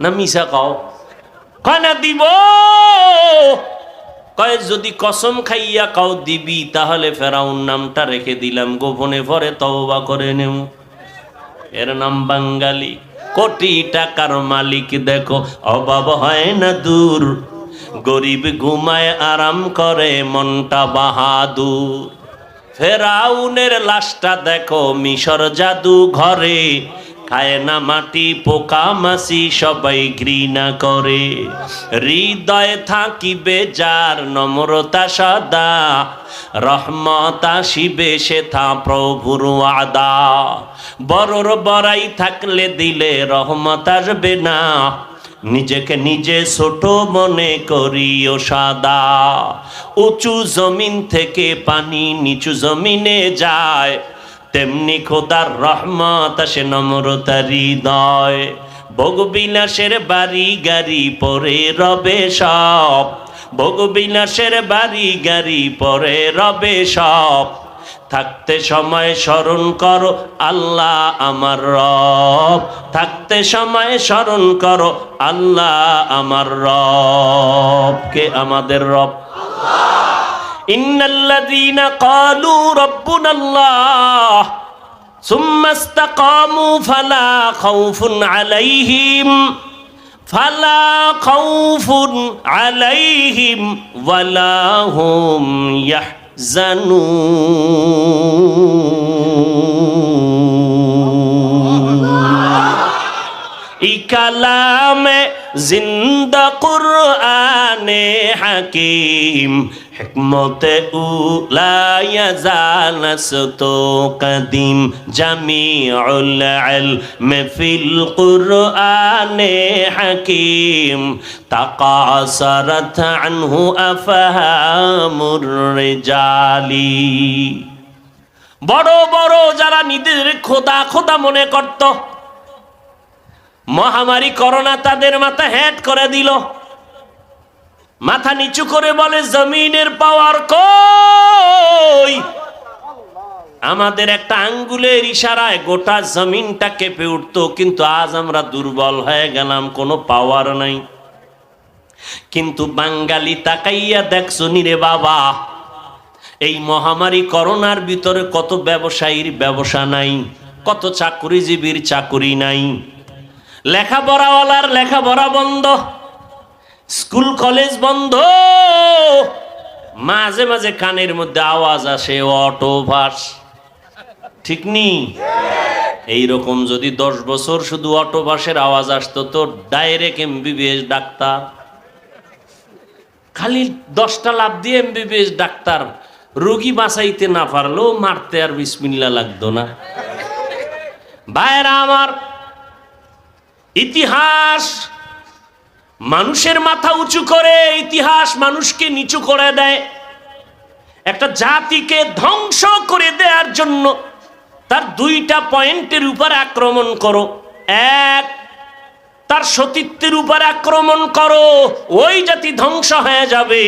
না মিশা কও, কয় না দিব। কয় যদি কসম খাইয়া কাও দিবি তাহলে ফেরাউন নামটা রেখে দিলাম, গোপনে পরে তওবা করে নেব। এর নাম বাঙালি। কোটি টাকার মালিক দেখো অভাব হয় না দূর, গরিব ঘুমায় আরাম করে মনটা বাহাদুর। ফেরাউনের লাশটা দেখো মিশর জাদু ঘরে, খায় না মাটি পোকা মাছি সবাই ঘৃণা করে। হৃদয়ে থাকিবে যার নম্রতা সদা, রহমত আসিবে সেথা প্রভুর ওয়াদা। বড়র বড়াই থাকলে দিলে রহমত আসবে না, নিজেকে নিজে ছোট মনে করিও সাদা। উঁচু জমিন থেকে পানি নিচু জমিনে যায়, তেমনি খোদার রহমত আসে নম্রতা হৃদয়। ভোগবিলাসের বাড়ি গাড়ি পরে রবে সব, ভোগবিলাসের বাড়ি গাড়ি পরে রবে সব। থাকতে সময় স্মরণ করো আল্লাহ আমার রব, থাকতে সময় স্মরণ করো আল্লাহ আমার রব। কে আমাদের রব? ইন্নাল্লাযীনা ক্বালু রাব্বুনাল্লাহ সুম্মা ইসতাকামু ফালা খাউফুন আলাইহিম ওয়ালা হুম এই কালামে জিন্দা কুরআন কুরআনে হাকিম হিকমতে উলা ইয়াজানাসতু কদিম জামিউল ইলম ফিল কুরআনে হাকিম তাকাসারাত আনহু আফহামুর রিজালি। বড় বড় যারা নিজেদের খোদা খোদা মনে করত, মহামারী করোনা তাদের মাথা হেট করে দিল। মাথা নিচু করে বলে জমিনের পাওয়ার কই? আমাদের একটা আঙ্গুলের ইশারায় গোটা জমিনটা কেঁপে উঠতো, কিন্তু আজ আমরা দুর্বল হয়ে গেলাম, কোনো পাওয়ার নাই। কিন্তু বাঙালি তাকাইয়া দেখছো নি রে বাবা, এই মহামারী করোনার ভিতরে কত ব্যবসায়ীর ব্যবসা নাই, কত চাকুরিজীবীর চাকুরি নাই, লেখাপড়াওয়ালার লেখাপড়া বন্ধ, স্কুল কলেজ বন্ধ। মাঝে মাঝে কানের মধ্যে আওয়াজ আসে অটো বাস, ঠিক নি? এইরকম যদি 10 বছর শুধু অটো বাসের আওয়াজ আসতো তো ডাইরেক্ট এমবিবিএস ডাক্তার, খালি 10টা লাভ দিয়ে এমবিবিএস ডাক্তার। রোগী বাঁচাইতে না পারলেও মারতে আর বিসমিল্লাহ লাগতো না। ভাইরা আমার, ইতিহাস মানুষের মাথা উঁচু করে, ইতিহাস মানুষকে নিচু করে দেয়। একটা জাতিকে ধ্বংস করে দেওয়ার জন্য তার 2টা পয়েন্টের উপর আক্রমণ করো। এক, তার সতীত্বের উপর আক্রমণ করো, ওই জাতি ধ্বংস হয়ে যাবে।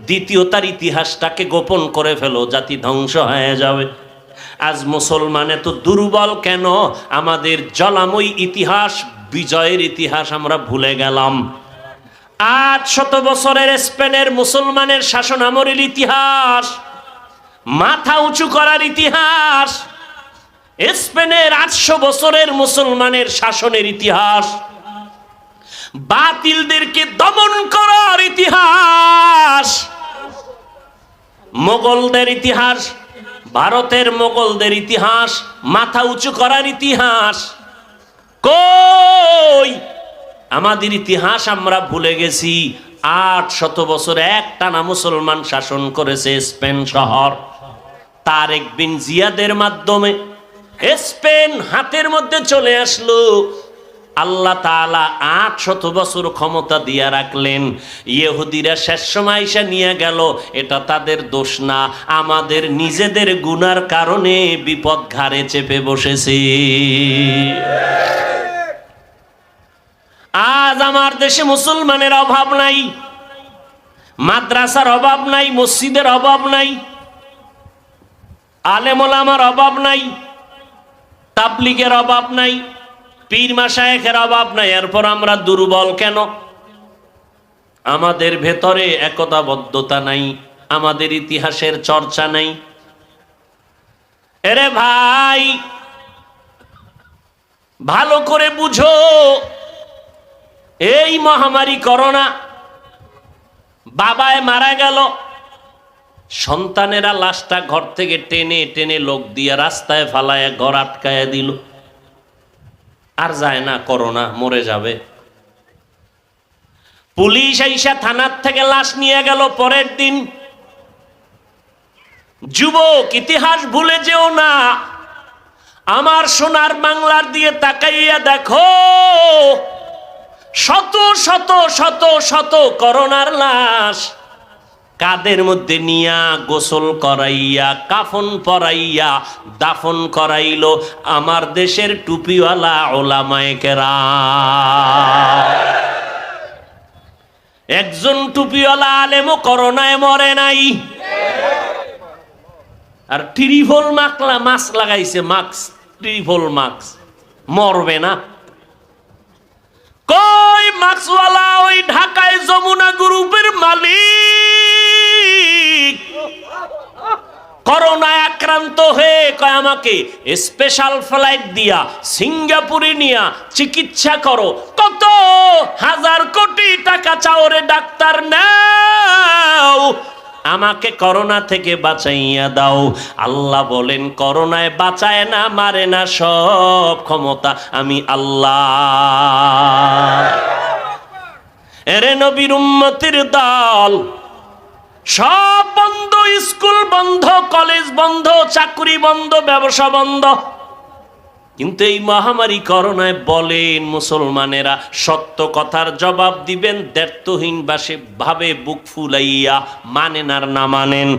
দ্বিতীয়, তার ইতিহাসটাকে গোপন করে ফেলো, জাতি ধ্বংস হয়ে যাবে। আজ মুসলমান এত দুর্বল কেন? আমাদের জলাময় ইতিহাস, বিজয়ের ইতিহাস আমরা ভুলে গেলাম। 800 বছরের স্পেনের মুসলমানের শাসন আমলের ইতিহাস, মাথা উঁচু করার ইতিহাস, স্পেনের 800 বছরের মুসলমানের শাসনের ইতিহাস, বাতিলদেরকে দমন করার ইতিহাস, মোগলদের ইতিহাস, ভারতের মোগলদের ইতিহাস, মাথা উঁচু করার ইতিহাস কই? আমাদের ইতিহাস আমরা ভুলে গেছি। 800 বছর একটানা মুসলমান শাসন করেছে স্পেন শহর। তারেক বিন জিয়াদের মাধ্যমে স্পেন হাতের মধ্যে চলে আসলো। আল্লাহ তাআলা 800 বছর ক্ষমতা দিয়া রাখলেন। ইহুদিরা শেষ সময় এসে নিয়ে গেল, এটা তাদের দোষ না, আমাদের নিজেদের গুনার কারণে বিপদ ঘাড়ে চেপে বসেছে। আজ আমার দেশে মুসলমানের অভাব নাই, মাদ্রাসার অভাব নাই, মসজিদের অভাব নাই, আলেম ওলামার অভাব নাই, তাবলীগের অভাব নাই, পীর মাশায়েখের অভাব নাই। এরপর আমরা দুর্বল কেন? আমাদের ভেতরে একতাবদ্ধতা নাই, আমাদের ইতিহাসের চর্চা নাই। এরে ভাই, ভালো করে বুঝো, এই মহামারী করোনা, বাবায় মারা গেল, সন্তানেরা লাশটা ঘর থেকে টেনে টেনে লোক দিয়ে রাস্তায় ফালায় ঘর আটকায় দিল। আর যায় না, করোনা মরে যাবে। পুলিশ আইসা থানার থেকে লাশ নিয়ে গেল পরের দিন। যুবক, ইতিহাস ভুলে যেও না। আমার সোনার বাংলার দিয়ে তাকাইয়া দেখো, শত শত শত শত করোনার লাশ কাদের মধ্যে নিয়া গোসল করাইয়া, কাফন পরাইয়া দাফন করাইলো আমার দেশের টুপিওয়ালা ওলামায়ে কেরাম। একজন টুপিওয়ালা আলেমও করোনায় মরে নাই। আর ট্রিপল মাস্ক লাগাইছে, ট্রিপল মাস্ক, মরবে না। কই মাস্কওয়ালা? ওই ঢাকায় যমুনা গ্রুপের মালিক করোনায় আক্রান্ত হয়ে কয় আমাকে স্পেশাল ফ্লাইট দিয়া সিঙ্গাপুরে নিয়া চিকিৎসা করো। কত হাজার কোটি টাকা চাও রে ডাক্তার, নাও, আমাকে করোনা থেকে বাঁচাইয়া দাও। আল্লাহ বলেন, করোনায় বাঁচায় না, মারে না, সব ক্ষমতা আমি আল্লাহ। এরে নবীর উম্মতের দল, সব বন্ধ, স্কুল বন্ধ, কলেজ বন্ধ, চাকরি বন্ধ, ব্যবসা বন্ধ। কিন্তু এই মহামারী করোনায় বলেন মুসলমানেরা সত্য কথার জবাব দিবেন দ্ব্যর্থহীন ভাবে বুক ফুলাইয়া, মানেন আর না মানেন।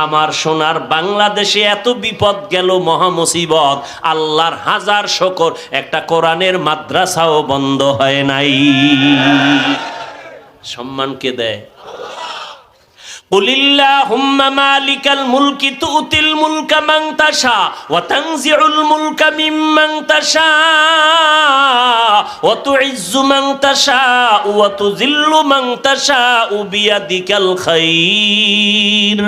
আমার সোনার বাংলাদেশে এত বিপদ গেল, মহামুসিবত, আল্লাহর হাজার শুকর একটা কোরআনের মাদ্রাসাও বন্ধ হয় নাই। সম্মান কে দেয়? কুলিল্লাহুম্মা মালিকাল মুলকি তুতিল মুলকা মান তাশা ওয়া তানজিউল মুলকা মিম্মান তাশা ওয়া তুইজ্জু মান তাশা ওয়া তুযিল্লু মান তাশা বিয়াদিকাল খায়র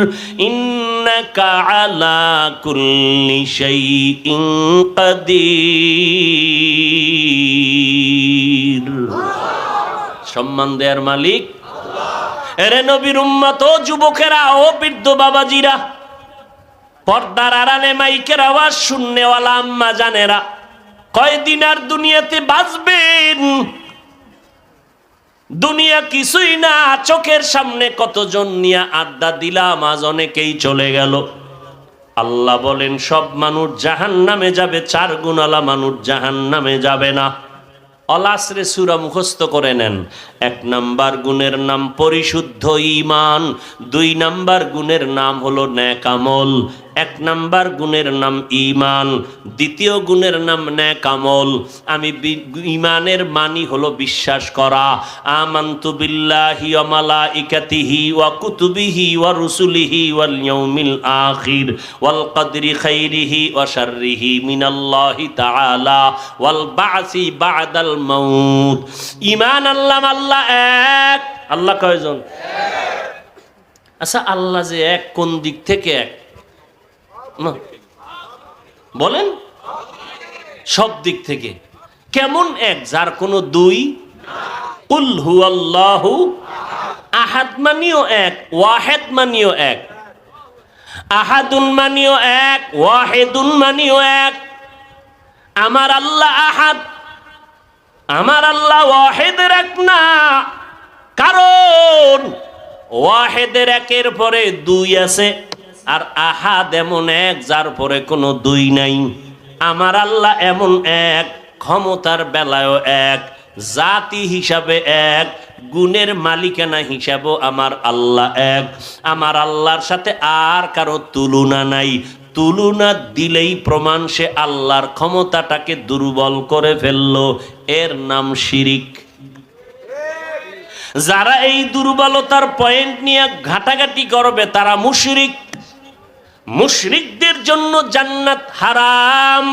ইন্নাকা আলা কুল্লি শাইইন কাদির। সম্মান দেয়ার মালিক এরে নবীর উম্মত, ও যুবকেরা, ও বৃদ্ধ বাবাজিরা, পর্দার আড়ালে মাইকের আওয়াজ শুননেওয়ালা আম্মা জানেরা, কয়দিন আর দুনিয়াতে বাঁচবেন? দুনিয়া কিছুই না, চোখের সামনে কতজন নিয়ে আড্ডা দিলাম, আজ অনেকেই চলে গেল। আল্লাহ বলেন সব মানুষ জাহান্নামে যাবে, 4 গুণালা মানুষ জাহান্নামে যাবে না। অলাসরে সূরা মুখস্থ করে নেন। 1 নাম্বার গুণের নাম পরিশুদ্ধ ঈমান, 2 নাম্বার গুণের নাম হলো নেক আমল। 1 নাম্বার গুণের নাম ঈমান, 2য় গুণের নাম নেক আমল। আমি ঈমানের মানি হলো বিশ্বাস করা। আমানতু বিল্লাহি ওয়া মালাইকাতিহি ওয়া কুতুবিহি ওয়া রুসুলিহি ওয়াল ইয়াউমিল আখির ওয়াল কদরি খাইরিহি ওয়া শাররিহি মিনাল্লাহি তাআলা ওয়াল বা'সি বা'দাল মাউত। ঈমান আল্লাহ এক। আল্লাহ কয়জন? আচ্ছা, আল্লাহ যে এক, কোন দিক থেকে এক বলেন? সব দিক থেকে। কেমন এক? যার কোনো 2 কুল হুয়াল্লাহু আহাদ মানিও এক, ওয়াহেদ মানিও এক। আহাদুন মানিও এক, ওয়াহেদুন মানিও এক। আমার আল্লাহ আহাদ, আমার আল্লাহ ওয়াহেদের এক না, কারণ ওয়াহেদের একের পরে 2 আছে, আর আহাদ এমন এক যার পরে কোনো 2 নাই। আমার আল্লাহ এমন এক, ক্ষমতার বেলায়ও এক, জাতি হিসাবে এক, গুণের মালিকানা হিসাবেও আমার আল্লাহ এক। আমার আল্লাহর সাথে আর কারো তুলনা নাই। তুলনা দিলেই প্রমাণ সে আল্লাহর ক্ষমতাটাকে দুর্বল করে ফেললো। এর নাম শিরিক। যারা এই দুর্বলতার পয়েন্ট নিয়ে ঘাটাঘাটি করবে তারা মুশরিক। মুশরিকদের জন্য জান্নাত হারাম।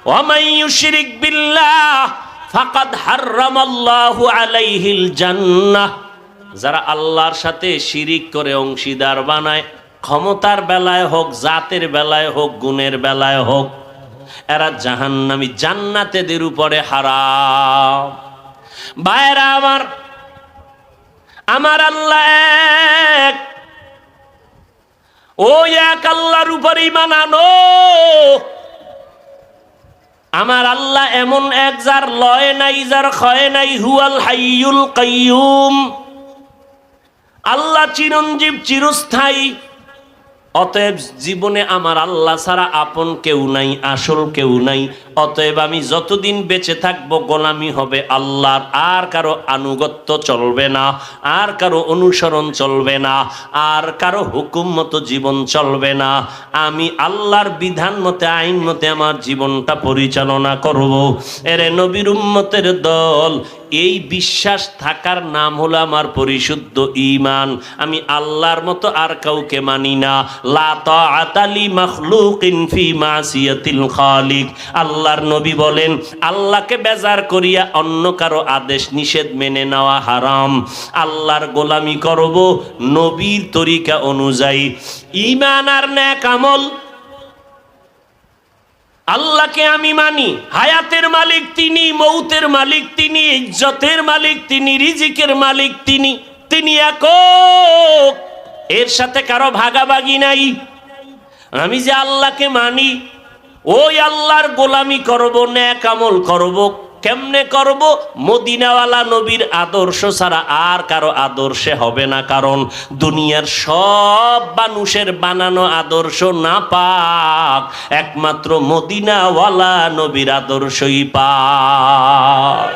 ওয়া মান ইউশরিক বিল্লাহ ফাকাদ হারামাল্লাহু আলাইহিল জান্নাহ। যারা আল্লাহর সাথে শিরিক করে অংশীদার বানায়, ক্ষমতার বেলায় হোক, জাতের বেলায় হোক, গুণের বেলায় হোক, এরা জাহান্নামী, জান্নাতেদের উপরে হারাম। ভাইরা আমার, আমার আল্লাহ এক। ওই এক আল্লাহর উপর ঈমান আনো। আমার আল্লাহ এমন এক যার লয় নাই, যার ক্ষয় নাই। হুয়াল হাইয়ুল কাইয়ুম। আল্লাহ চিরঞ্জীব, চিরস্থায়ী। অতএব জীবনে আমার আল্লাহ ছাড়া আপন কেউ নাই, আসল কেউ নাই। অতএব আমি যতদিন বেঁচে থাকবো গোলামি হবে আল্লাহর। আর কারো আনুগত্য চলবে না, আর কারো অনুসরণ চলবে না, আর কারো হুকুম মতো জীবন চলবে না। আমি আল্লাহর বিধান মতে, আইন মতে আমার জীবনটা পরিচালনা করব। এরে নবীর উম্মতের দল, এই বিশ্বাস থাকার নাম হলো আমার পরিশুদ্ধ ঈমান। আমি আল্লাহর মতো আর কাউকে মানি না। লা তাআতা লি মাখলুকিন ফি মাসিয়াতিল খালিক। আল্লাহর নবী বলেন, আল্লাহকে বেজার করিয়া অন্য কারো আদেশ নিষেধ মেনে নেওয়া হারাম। আল্লাহর গোলামি করব নবীর তরিকা অনুযায়ী। ঈমান আর নেক আমল। আল্লাহকে আমি মানি, হায়াতের মালিক তিনি, মৌতের মালিক তিনি, ইজ্জতের মালিক তিনি, রিজিকের মালিক তিনি। তিনি একক, এর সাথে কারো ভাগাভাগি নাই। আমি যে আল্লাহকে মানি, ওই আল্লাহর গোলামি করব, নেক আমল করব। কেমনে করব? মদিনাওয়ালা নবীর আদর্শ ছাড়া আর কারো আদর্শে হবে না, কারণ দুনিয়ার সব মানুষের বানানো আদর্শ নাপাক, একমাত্র মদিনাওয়ালা নবীর আদর্শই পাক।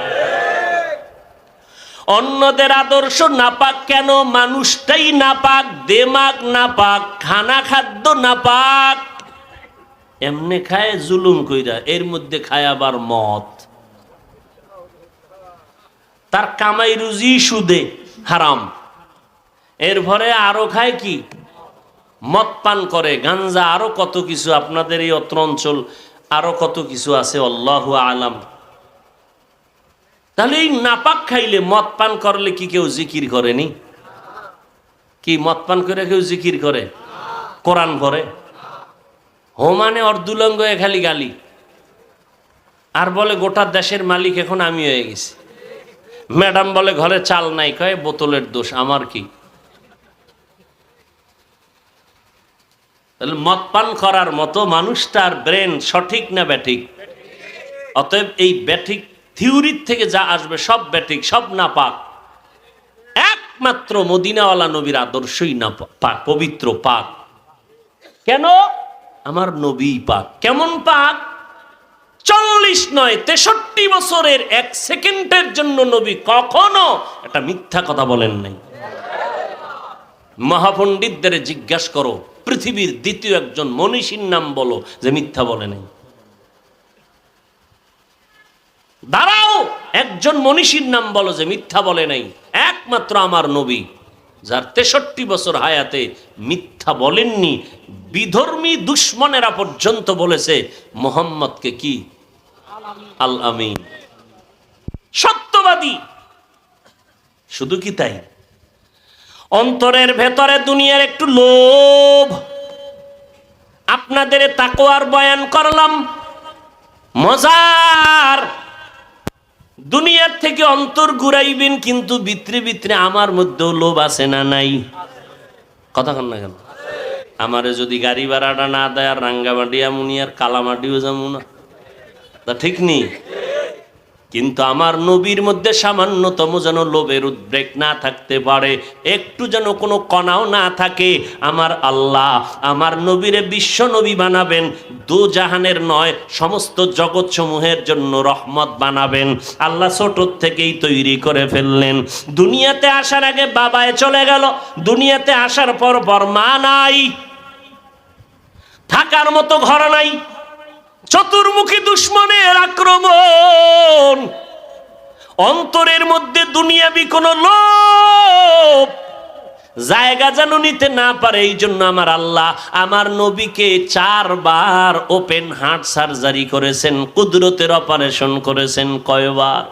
অন্যদের আদর্শ নাপাক কেন? মানুষটাই নাপাক, দেমাগ নাপাক, খানা খাদ্য নাপাক, এমনে খায় জুলুম কইরা, এর মধ্যে খায় আবার মদ, তার কামাই রুজি সুদে হারাম, এরপরে আরো খায় কি? মদ পান করে, গাঞ্জা, আরো কত কিছু, আপনাদের এই অত্র অঞ্চল আরো কত কিছু আছে, আল্লাহু আলাম। তাহলে এই নাপাক খাইলে, মদ পান করলে কি কেউ জিকির করেনি? কি মদ পান করে কেউ জিকির করে? কোরআন পড়ে? হো মানে অর্ধুলঙ্গ খালি গালি, আর বলে গোটা দেশের মালিক এখন আমি হয়ে গেছি। ম্যাডাম বলে ঘরে চাল নাই, কয় বোতলের দোষ, আমার কি? তাহলে মদ পান করার মতো মানুষটার ব্রেন সঠিক না ব্যাঠিক? অতএব এই ব্যাঠিক থিওরির থেকে যা আসবে সব ব্যাঠিক, সব নাপাক, একমাত্র মদিনাওয়ালা নবীর আদর্শই না পাক, পবিত্র, পাক। কেন? আমার নবী পাক। কেমন পাক? 40 নয় 63 বছরের 1 সেকেন্ডের জন্য নবী কখনো একটা মিথ্যা কথা বলেন নাই। মহাপণ্ডিতদের জিজ্ঞাসা করো, পৃথিবীর দ্বিতীয় একজন মনীষীর নাম বলো যে মিথ্যা বলে নাই। দাঁড়াও, একজন মনীষীর নাম বলো যে মিথ্যা বলে নাই। একমাত্র আমার নবী, যার 63 বছর হায়াতে মিথ্যা বলেননি। বিধর্মী দুশ্মনেরা পর্যন্ত বলেছে মোহাম্মদকে কি? আল আমিন, সত্যবাদী। শুধু কি তাই? অন্তরের ভেতরে দুনিয়ার একটু লোভ। আপনাদের তাকওয়ার বয়ান করলাম, মজার। দুনিয়ার থেকে অন্তর ঘুরাইবেন, কিন্তু ভিতরে ভিতরে আমার মধ্যেও লোভ আছে না নাই? কথা কন না কেন? আমারে যদি গাড়ি ভাড়াটা না দেয়, আর রাঙ্গামাটি আমুনি, আর কালামাটিও যাবো না, তা ঠিক নেই। কিন্তু আমার নবীর মধ্যে সামান্যতম যেন লোভের উদ্রেক না থাকতে পারে, একটু যেন কোনো কণাও না থাকে। আমার আল্লাহ আমার নবীরে বিশ্ব নবী বানাবেন, দু জাহানের নয় সমস্ত জগৎ সমূহের জন্য রহমত বানাবেন। আল্লাহ ছোট থেকেই তৈরি করে ফেললেন। দুনিয়াতে আসার আগে বাবায় চলে গেল, দুনিয়াতে আসার পর মা নাই, থাকার মতো ঘর নাই, চতুর্মুখী দুশ্মনের আক্রমণ, অন্তরের মধ্যে দুনিয়াবি কোন লোভ জায়গা যেন নিতে না পারে। এই জন্য আমার আল্লাহ আমার নবীকে 4 বার ওপেন হার্ট সার্জারি করেছেন, কুদরতের অপারেশন করেছেন। কয়বার?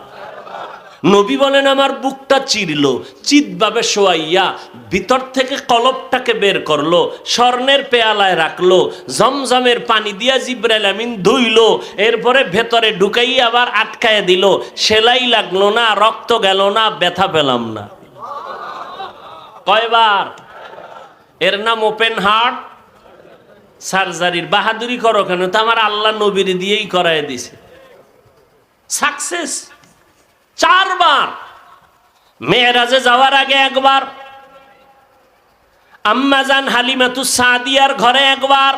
নবী বলেন আমার বুকটা চিরলো, চিৎভাবে শোয়াইয়া ভিতর থেকে কলবটাকে বের করলো, স্বর্ণের পেয়ালায় রাখলো, জমজমের পানি দিয়া জিব্রাইল আমিন ধুইলো, এরপরে ভেতরে ঢুকাইয়া আবার আটকায় দিল। সেলাই লাগলো না, রক্ত গেল না, ব্যথা পেলাম না। কয়বার? এর নাম ওপেন হার্ট সার্জারির। বাহাদুরি করো কেন? তো আমার আল্লাহ নবীর দিয়েই করায় দিছে। সাকসেস 4 বার। মেরাজে যাওয়ার আগে 1 বার, আম্মাজান হালিমাতুস সাদিয়ার ঘরে 1 বার,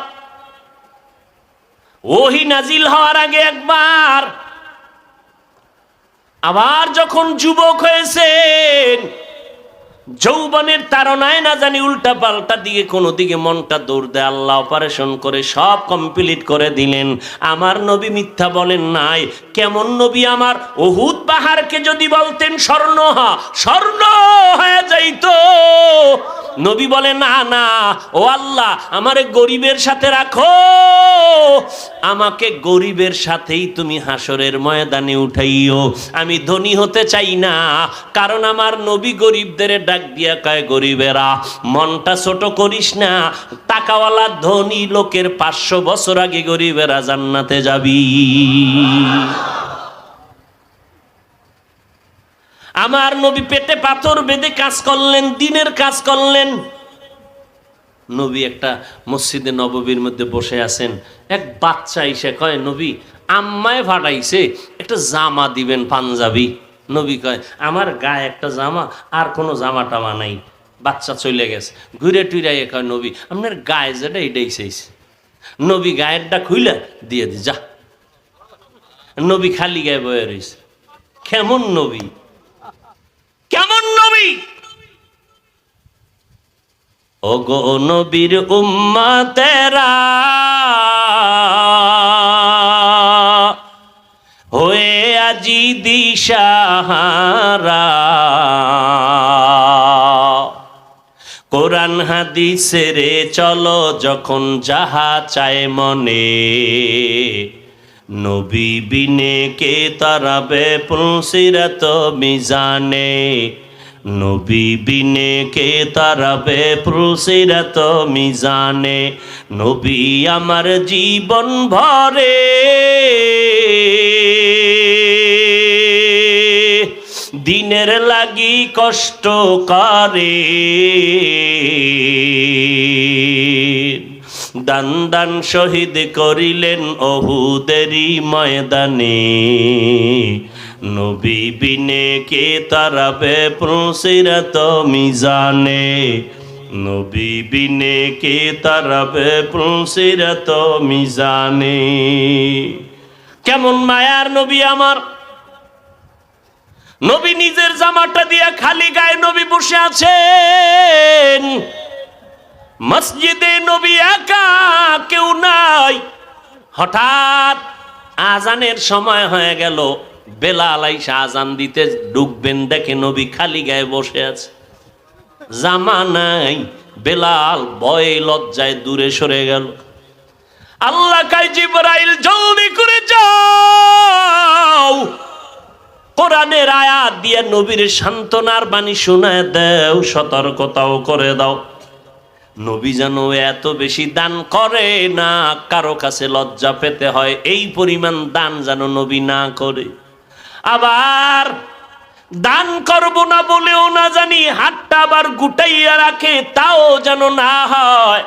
ওহী নাজিল হওয়ার আগে 1 বার, আবার যখন যুবক হয়েছেন, যৌবনের তাড়নায় না জানি উল্টা পাল্টা দিকে কোনো দিকে মনটা দৌড় দেয়, আল্লাহ অপারেশন করে সব কমপ্লিট করে দিলেন। আমার নবী মিথ্যা বলেন নাই। কেমন নবী আমার? উহুদ পাহাড়কে যদি বলতেন স্বর্ণ স্বর্ণ হয়ে যাইতো। নবী বলে না না, ও আল্লাহ আমারে গরিবের সাথে রাখো, আমাকে গরিবের সাথেই তুমি হাসরের ময়দানে উঠাইও। আমি ধনী হতে চাই না, কারণ আমার নবী গরিবদের ডাক দিয়া কয়, গরিবেরা মনটা ছোট করিস না, টাকাওয়ালা ধনী লোকের 500 বছর আগে গরিবেরা জান্নাতে যাবি। আমার নবী পেটে পাথর বেঁধে কাজ করলেন, দিনের কাজ করলেন। নবী একটা মসজিদে নববীর মধ্যে বসে আছেন, এক বাচ্চা এসে কয়, নবী আম্মায় ফাটাইছে একটা জামা দিবেন পাঞ্জাবি। নবী কয় আমার গায়ে একটা জামা, আর কোনো জামা টামা নাই। বাচ্চা চলে গেছে, ঘুরে টুইরাই কয় নবী আপনার গায়ে যেটা এটাই চাইছে। নবী গায়েরটা খুইলা দিয়ে দি যা। নবী খালি গায়ে বয়ে রয়েছে। কেমন নবী, কেমন নবী! ও গো নবীর উম্মতেরা হয়ে আজি দিশাহারা, কোরআন হাদিসের চলো যখন যাহা চায় মনে, নবী বিনে কে তারাবে পুলসিরাত মিজানে, নবী বিনে কে তারাবে পুলসিরাত মিজানে। নবী আমার জীবন ভরে দিনের লাগি কষ্ট করে, দান দান শহীদ করিলেন ওহুদেরই ময়দানে, নবী বিনে কে তারাবে পুলসিরাত মিজানে, নবী বিনে কে তারাবে পুলসিরাত মিজানে। কেমন মায়ার নবী আমার! নবী নিজের জামাটা দিয়া খালি গায়ে নবী বসে আছেন। মসজিদে নবী একা, কেউ নাই। হঠাৎ আজানের সময় হয়ে গেল, বেলাল আইসা আজান দিতে ঢুকবেন, দেখে নবী খালি গায়ে বসে আছে, জামা নাই। বেলাল ভয়ে লজ্জায় দূরে সরে গেল। আল্লাহ কয় জিবরাইল জলদি করে যাও, কোরআনের আয়াত দিয়ে নবীর সান্ত্বনার বাণী শোনায় দাও, সতর্কতাও করে দাও। নবী যেন এত বেশি দান করে না, কারো কাছে লজ্জা পেতে হয় এই পরিমাণ দান যেন নবী না করে। আবার দান করব না বলেও না জানি হাতটা আবার গুটাইয়া রাখে, তাও যেন না হয়।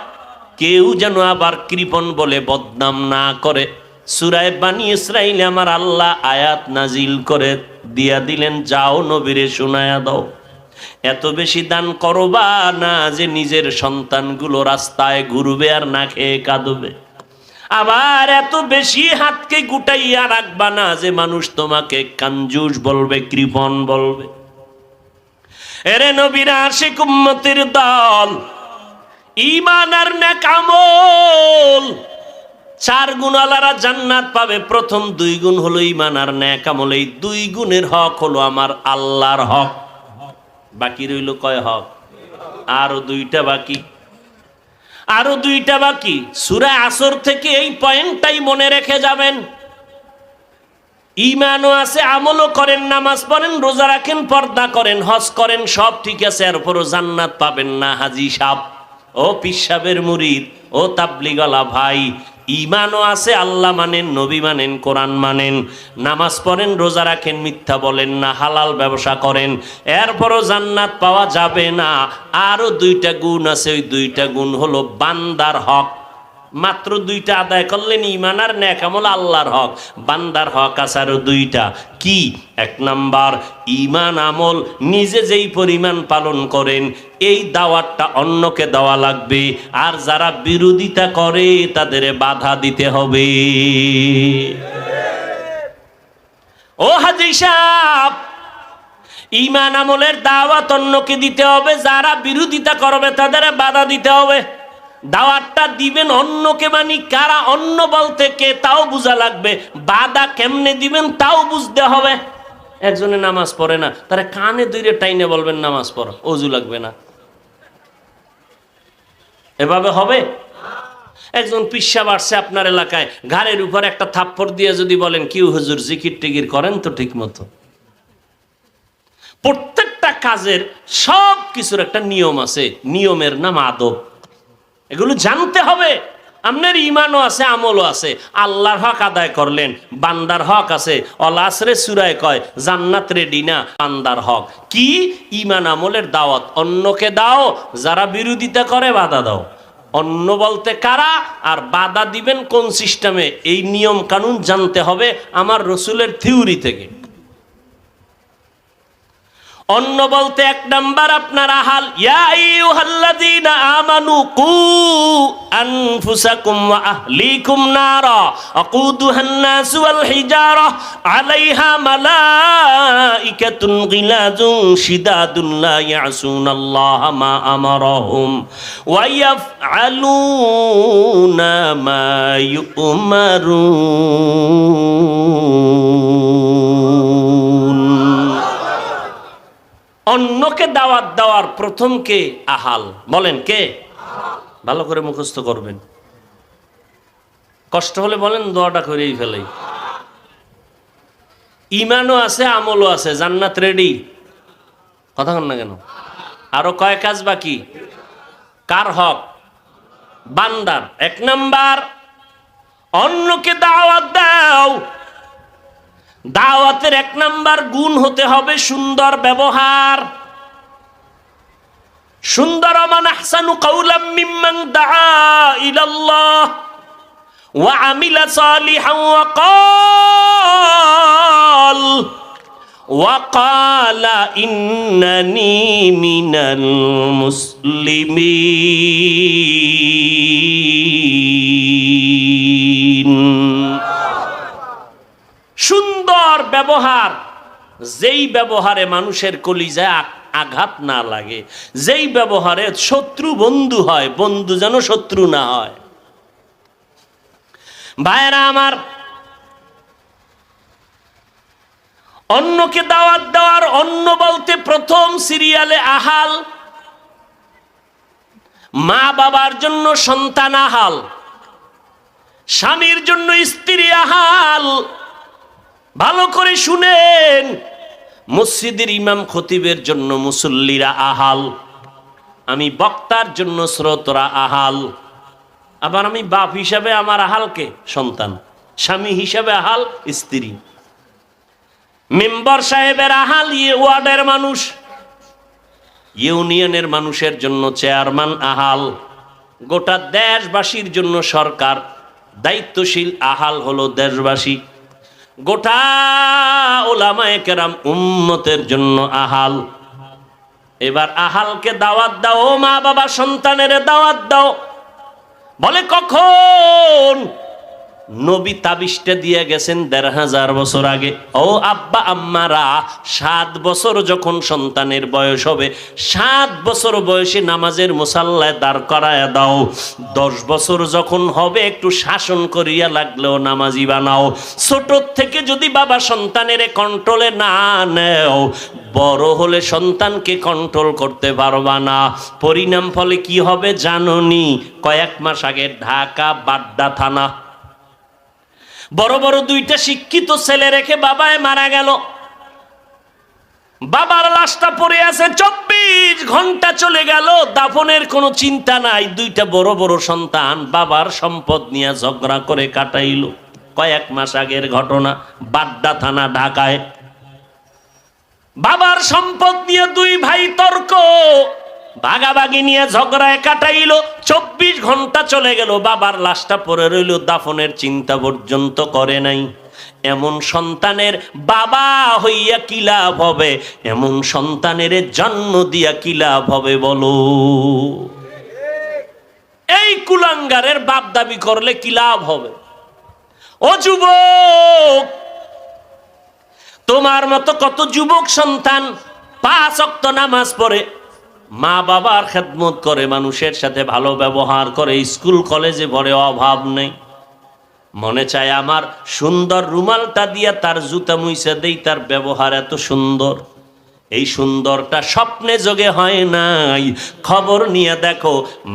কেউ যেন আবার কৃপণ বলে বদনাম না করে। সূরা বানী ইসরাঈলে আমার আল্লাহ আয়াত নাজিল করে দিয়া দিলেন, যাও নবীরে শোনায়া দাও, এত বেশি দান করবা না যে নিজের সন্তানগুলো রাস্তায় ঘুরবে আর না খেয়ে কাঁদবে। আবার এত বেশি হাতকে গুটাইয়া রাখবা না যে মানুষ তোমাকে কাঞ্জুস বলবে, কৃপণ বলবে। এরে নবীর আশিক উম্মতের দল, ঈমান আর নেক আমল, 4 গুণওয়ালারা জান্নাত পাবে। প্রথম 2 গুণ হলো ঈমান আর নেক আমল। এই 2 গুণের হক হলো আমার আল্লাহর হক। বাকি রইল কয় হক? আরো 2টা বাকি, আরো 2টা বাকি। সূরা আসর থেকে এই পয়েন্টটাই মনে রেখে যাবেন। ঈমানও আছে, আমলও করেন, নামাজ পড়েন, রোজা রাখেন, পর্দা করেন, হজ করেন, সব ঠিক আছে, এরপরও জান্নাত পাবেন না। হাজী সাহেব, ও পীর সাহেবের মুরিদ, ও তাবলীগওয়ালা ভাই, ঈমানও আছে, আল্লাহ মানেন, নবী মানেন, কোরআন মানেন, নামাজ পড়েন, রোজা রাখেন, মিথ্যা বলেন না, হালাল ব্যবসা করেন, এরপরও জান্নাত পাওয়া যাবে না। আরো 2টা গুণ আছে, ওই 2টা গুণ হলো বান্দার হক। মাত্র 2টা আদায় করলেন, ঈমান আর নেক আমল, আল্লাহর হক। বান্দার হক আছে আরো 2টা। কি? 1 নাম্বার, ঈমান আমল নিজে যেই পরিমাণ পালন করেন, এই দাওয়াতটা অন্যকে দেওয়া লাগবে। আর যারা বিরোধিতা করে তাদের বাধা দিতে হবে। ও হাজী সাহেব, ঈমান আমলের দাওয়াত অন্যকে দিতে হবে, যারা বিরোধিতা করবে তাদের বাধা দিতে হবে। দাওয়াতটা দিবেন অন্যকে, মানে কারা অন্য বলতে কে তাও বোঝা লাগবে, বাধা কেমনে দিবেন তাও বুঝতে হবে। একজনে নামাজ পড়ে না, তারা কানে ধরে টাইনে বলবেন নামাজ পড়ো, ওযু লাগবে না, এভাবে হবে? একজন পিসা বাড়ছে আপনার এলাকায়, ঘাড়ের উপর একটা থাপ্পড় দিয়ে যদি বলেন কি হুজুর জিকির টিকির করেন তো ঠিক মতো। প্রত্যেকটা কাজের সব কিছুর একটা নিয়ম আছে, নিয়মের নাম আদব। এগুলো জানতে হবে। আপনার ঈমানও আছে, আমলও আছে, আল্লাহর হক আদায় করলেন, বান্দার হক আছে। অল আসরে সূরায় কয় জান্নাত রেডি না, বান্দার হক কি? ঈমান আমলের দাওয়াত অন্যকে দাও, যারা বিরোধিতা করে বাধা দাও। অন্য বলতে কারা, আর বাধা দিবেন কোন সিস্টেমে, এই নিয়ম কানুন জানতে হবে আমার রসুলের থিওরি থেকে। অন্য বলতে এক নাম্বার আপনার আহাল, ইয়া আইয়ুহাল্লাযীনা আমানু কু আনফুসাকুম ওয়া আহলিকুম নারা আকুদুহান নাস ওয়াল হিজারা আলাইহা মালাইকাতুন গিলাযুন শিদাদুন লা ইয়াসুনাল্লাহা মা আমারাহুম ওয়া ইয়াফআলুনা মা ইউমারুন। অন্যকে দাওয়াত দেওয়ার প্রথম কে? আহাল। বলেন কে? ভালো করে মুখস্থ করবেন, কষ্ট হলে বলেন দোয়াটা করেই ফেলে। ইমানও আছে, আমলও আছে, জান্নাত রেডি। কথা বল না কেন? আরো কয় কাজ বাকি? কার হক? বান্দার। এক নাম্বার, অন্যকে দাওয়াত দাও। দাওয়াতের এক নাম্বার গুণ হতে হবে সুন্দর ব্যবহার। সুন্দর, মান আহসানু কাওলাম মিম্মান দাআ ইলাল্লাহ ওয়া আমিলা সালিহান ওয়া ক্বালা ইন্নানী মিনাল মুসলিমিন। সুন্দর ব্যবহার, যেই ব্যবহারে মানুষের কলিজায় আঘাত না লাগে, যেই ব্যবহারে শত্রু বন্ধু হয়, বন্ধু যেন শত্রু না হয়। ভাইরা আমার, অন্যকে দাওয়াত দেওয়ার, অন্য বলতে প্রথম সিরিয়ালে আহাল। মা বাবার জন্য সন্তান আহাল, স্বামীর জন্য স্ত্রী আহাল। ভালো করে শুনেন, মসজিদের ইমাম খতিবের জন্য মুসল্লিরা আহাল, আমি বক্তার জন্য শ্রোতরা আহাল। আবার আমি বাপ হিসাবে আমার আহালকে সন্তান, স্বামী হিসাবে আহাল স্ত্রী, মেম্বার সাহেবের আহাল ওয়ার্ডের মানুষ, ইউনিয়নের মানুষের জন্য চেয়ারম্যান আহাল, গোটা দেশবাসীর জন্য সরকার দায়িত্বশীল আহাল হলো দেশবাসী, গোটা উলামায়ে কেরাম উম্মতের জন্য আহাল। এবার আহালকে দাওয়াত দাও, ও মা বাবা সন্তানের দাওয়াত দাও। বলে কখন? নবী তাবিজটা দিয়ে গেছেন ১৫০০ বছর আগে। ও আব্বা আম্মারা, ৭ বছর যখন সন্তানের বয়স হবে, ৭ বছর বয়সে নামাজের মুসাল্লায় দাঁড় করায় দাও। ১০ বছর যখন হবে একটু শাসন করিয়া লাগলেও নামাজি বানাও। ছোট থেকে যদি বাবা সন্তানের কন্ট্রোলে না নেও, বড় হলে সন্তানকে কন্ট্রোল করতে পারবা না। পরিণাম ফলে কি হবে জানোনি? কয়েক মাস আগে ঢাকা বাড্ডা থানা, বড় বড় 2টা শিক্ষিত ছেলে রেখে বাবায় মারা গেল। বাবার লাশটা পড়ে আছে, 24 ঘন্টা চলে গেল, দাফনের কোনো চিন্তা নাই। 2টা বড় বড় সন্তান বাবার সম্পদ নিয়ে ঝগড়া করে কাটাইল। কয়েক মাস আগের ঘটনা, বাড্ডা থানা ঢাকায়। বাবার সম্পদ নিয়ে 2 ভাই তর্ক, ভাগাভাগি নিয়ে ঝগড়ায় কাটাইল। 24 ঘন্টা চলে গেল, বাবার লাশটা পড়ে রইল, দাফনের চিন্তা পর্যন্ত করে নাই। এমন সন্তানের বাবা হইয়া কি লাভ হবে? এমন সন্তানের জন্ম দিয়া কি লাভ হবে বলো? এই কুলাঙ্গারের বাপ দাবি করলে কি লাভ হবে? ও যুবক, তোমার মতো কত যুবক সন্তান 5 ওয়াক্ত নামাজ পড়ে, মা বাবার খেদমত করে, মানুষের সাথে ভালো ব্যবহার করে, স্কুল কলেজে পড়ে, অভাব নেই। মনে চায় আমার সুন্দর রুমালটা দিয়া তার জুতা মুইছে দেই, তার ব্যবহার এত সুন্দর। এই সুন্দরটা স্বপ্নে যোগে হয় নাই। খবর নিয়ে দেখো,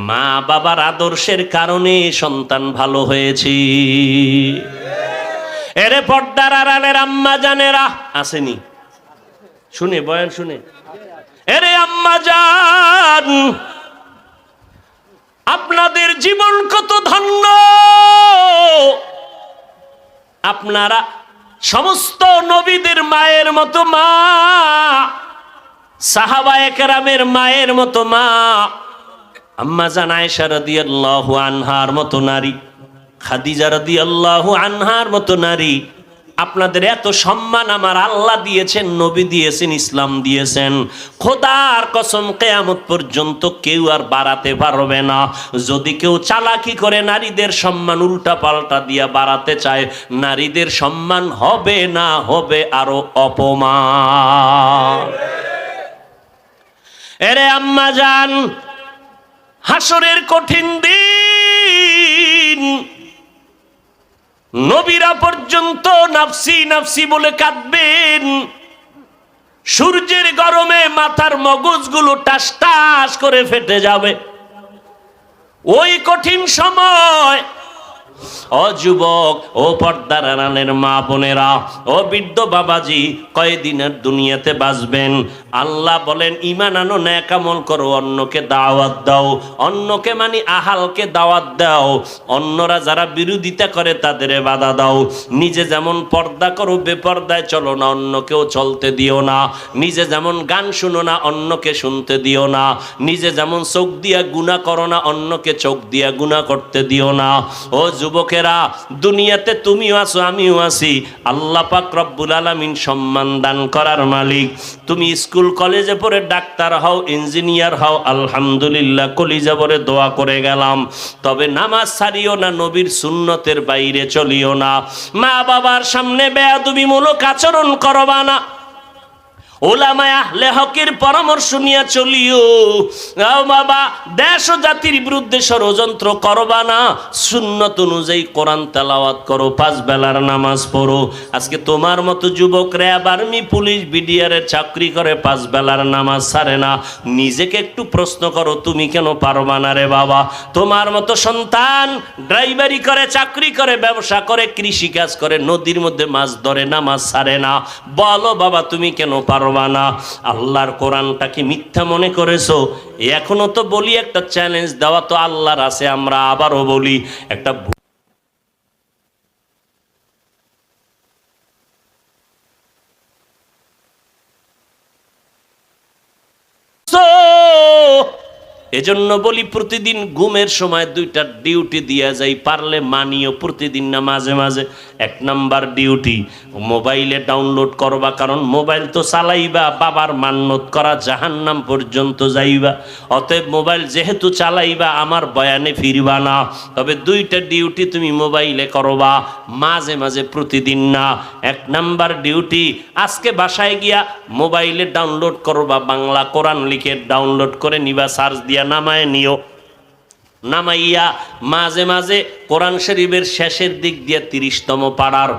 মা বাবার আদর্শের কারণে সন্তান ভালো হয়েছে। এরে পর্দার আড়ালের আম্মা জানেরা আসেনি, শুনে বয়ান শুনে, এরে আম্মা জান, আপনাদের জীবন কত ধন্য। আপনারা সমস্ত নবীদের মায়ের মতো মা, সাহাবায়ে কেরামের মায়ের মতো মা, আম্মা জান আয়েশা রাদিয়াল্লাহু আনহার মতো নারী, খাদিজা রাদিয়াল্লাহু আনহার মতো নারী, আপনাদের এত সম্মান আমার আল্লাহ দিয়েছেন, নবী দিয়েছেন, ইসলাম দিয়েছেন। খোদার কসম কিয়ামত পর্যন্ত কেউ আর বাড়াতে পারবে না। যদি কেউ চালাকি করে নারীদের সম্মান উল্টা পাল্টা দিয়া বাড়াতে চায়, নারীদের সম্মান হবে না, হবে আরো অপমান। এরে আম্মা জান, হাসরের কঠিন দিন, নবীরা পর্যন্ত নাফসি নাফসি বলে কাঁদবেন। সূর্যের গরমে মাথার মগজগুলো টাস টাস করে ফেটে যাবে। ওই কঠিন সময় ও যুবক, ও পর্দার আড়ালের মা বোনেরা, ও বৃদ্ধ বাবাজি, কয়দিনের দুনিয়াতে বাঁচবেন? আল্লাহ বলেন ঈমান আনো, নেক আমল করো, অন্যকে দাওয়াত দাও। অন্যকে মানে আহালকে দাওয়াত দাও। অন্যরা যারা বিরোধিতা করে তাদের বাধা দাও। নিজে যেমন পর্দা করো, বেপর্দায় চলো না, অন্যকেও চলতে দিও না। নিজে যেমন গান শুনো না, অন্যকে শুনতে দিও না। নিজে যেমন চোখ দিয়া গুনাহ করো না, অন্যকে চোখ দিয়া গুনাহ করতে দিও না। ও যুবকেরা, দুনিয়াতে তুমিও আছো, আমিও আছি। আল্লাহ পাক রব্বুল আলামিন সম্মান দান করার মালিক। তুমি স্কুল কলেজে পড়ে ডাক্তার হও, ইঞ্জিনিয়ার হও, আলহামদুলিল্লাহ, কলিজা ভরে দোয়া করে গেলাম। তবে নামাজ ছাড়িও না, নবীর সুন্নতের বাইরে চলিও না। মা বাবার সামনে বেয়াদবিমূলক আচরণ করবা না। ওলামায়ে আহলে হকের পরামর্শ নিয়ে চলিও। বাবা, দেশ ও জাতির বিরুদ্ধে ষড়যন্ত্র করবা না। সুন্নত অনুযায়ী কোরআন তেলাওয়াত করো, 5 বেলার নামাজ পড়ো। আজকে তোমার মতো যুবক র্যাব, আর্মি, পুলিশ, বিডিআরের চাকরি করে, 5 বেলার নামাজ ছাড়ে না। নিজেকে একটু প্রশ্ন করো, তুমি কেন পারবা না রে বাবা? তোমার মতো সন্তান ড্রাইভারি করে, চাকরি করে, ব্যবসা করে, কৃষিকাজ করে, নদীর মধ্যে মাছ ধরে, নামাজ ছাড়ে না। বলো বাবা, তুমি কেন পারো না? আল্লাহর কোরআনটা কি মিথ্যা মনে করেছো? এখনো তো বলি, একটা চ্যালেঞ্জ দেওয়া তো আল্লাহর আছে। আমরা আবারও বলি, একটা এজন্য বলি, প্রতিদিন ঘুমের সময় 2টা ডিউটি দিয়া যাই, পারলে মানিও প্রতিদিন না, মাঝে মাঝে। 1 নাম্বার ডিউটি, মোবাইলে ডাউনলোড করবা, কারণ মোবাইল তো চালাইবা, বাবার মান্নত করা জাহান্নাম পর্যন্ত যাইবা। অতএব মোবাইল যেহেতু চালাইবা, আমার বয়ানে ফিরবা না। তবে 2টা ডিউটি তুমি মোবাইলে করবা, মাঝে মাঝে, প্রতিদিন না। 1 নাম্বার ডিউটি, আজকে বাসায় গিয়া মোবাইলে ডাউনলোড করবা, বাংলা কোরআন লিখে ডাউনলোড করে নিবা, সার্চ দিয়া নামায় নিও। নামাইয়া মাঝে মাঝে কোরআন শরীফের শেষের দিক দিয়ে 30তম পাড়ার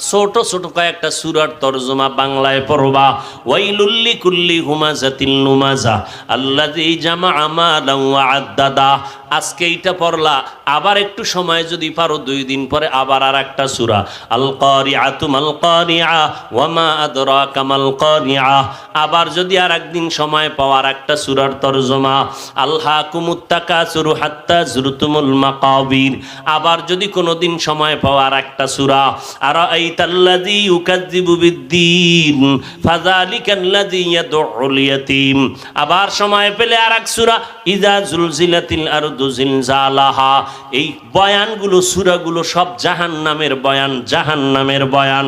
ছোট ছোট কয়েকটা সূরার তরজমা বাংলায় পড়বা। ওয়াইলুল লিকুল্লি হুমাযাতিল লুমাযা আল্লাযী জামাআ মালান ওয়া আদ্দাদা। আজকে এইটা পড়লা, আবার একটু সময় যদি পারো 2 দিন পরে আবার আর একটা সূরা, আল কারিআতু মাল কারিআ ওয়া মা আদরাকা মাল কারিআ। আবার যদি আর একদিন সময় পাওয়ার একটা সূরার তরজমা, আলহাকুমুত তাকাসুরু হাত্তা যুরতুমুল মাকাবির। আবার যদি কোনোদিন সময় পাওয়ার একটা সূরা, আরাআইতাল্লাযী ইউকাযযিবু বিদ্দীন ফাযালিকাল্লাযী ইয়াদউল ইয়াতীম। আবার সময় পেলে আর এক সূরা, ইযা জুলজিলাতিল আরদু জিলজালাহা। এই বয়ানগুলো, সূরাগুলো সব জাহান্নামের বয়ান, জাহান্নামের বয়ান।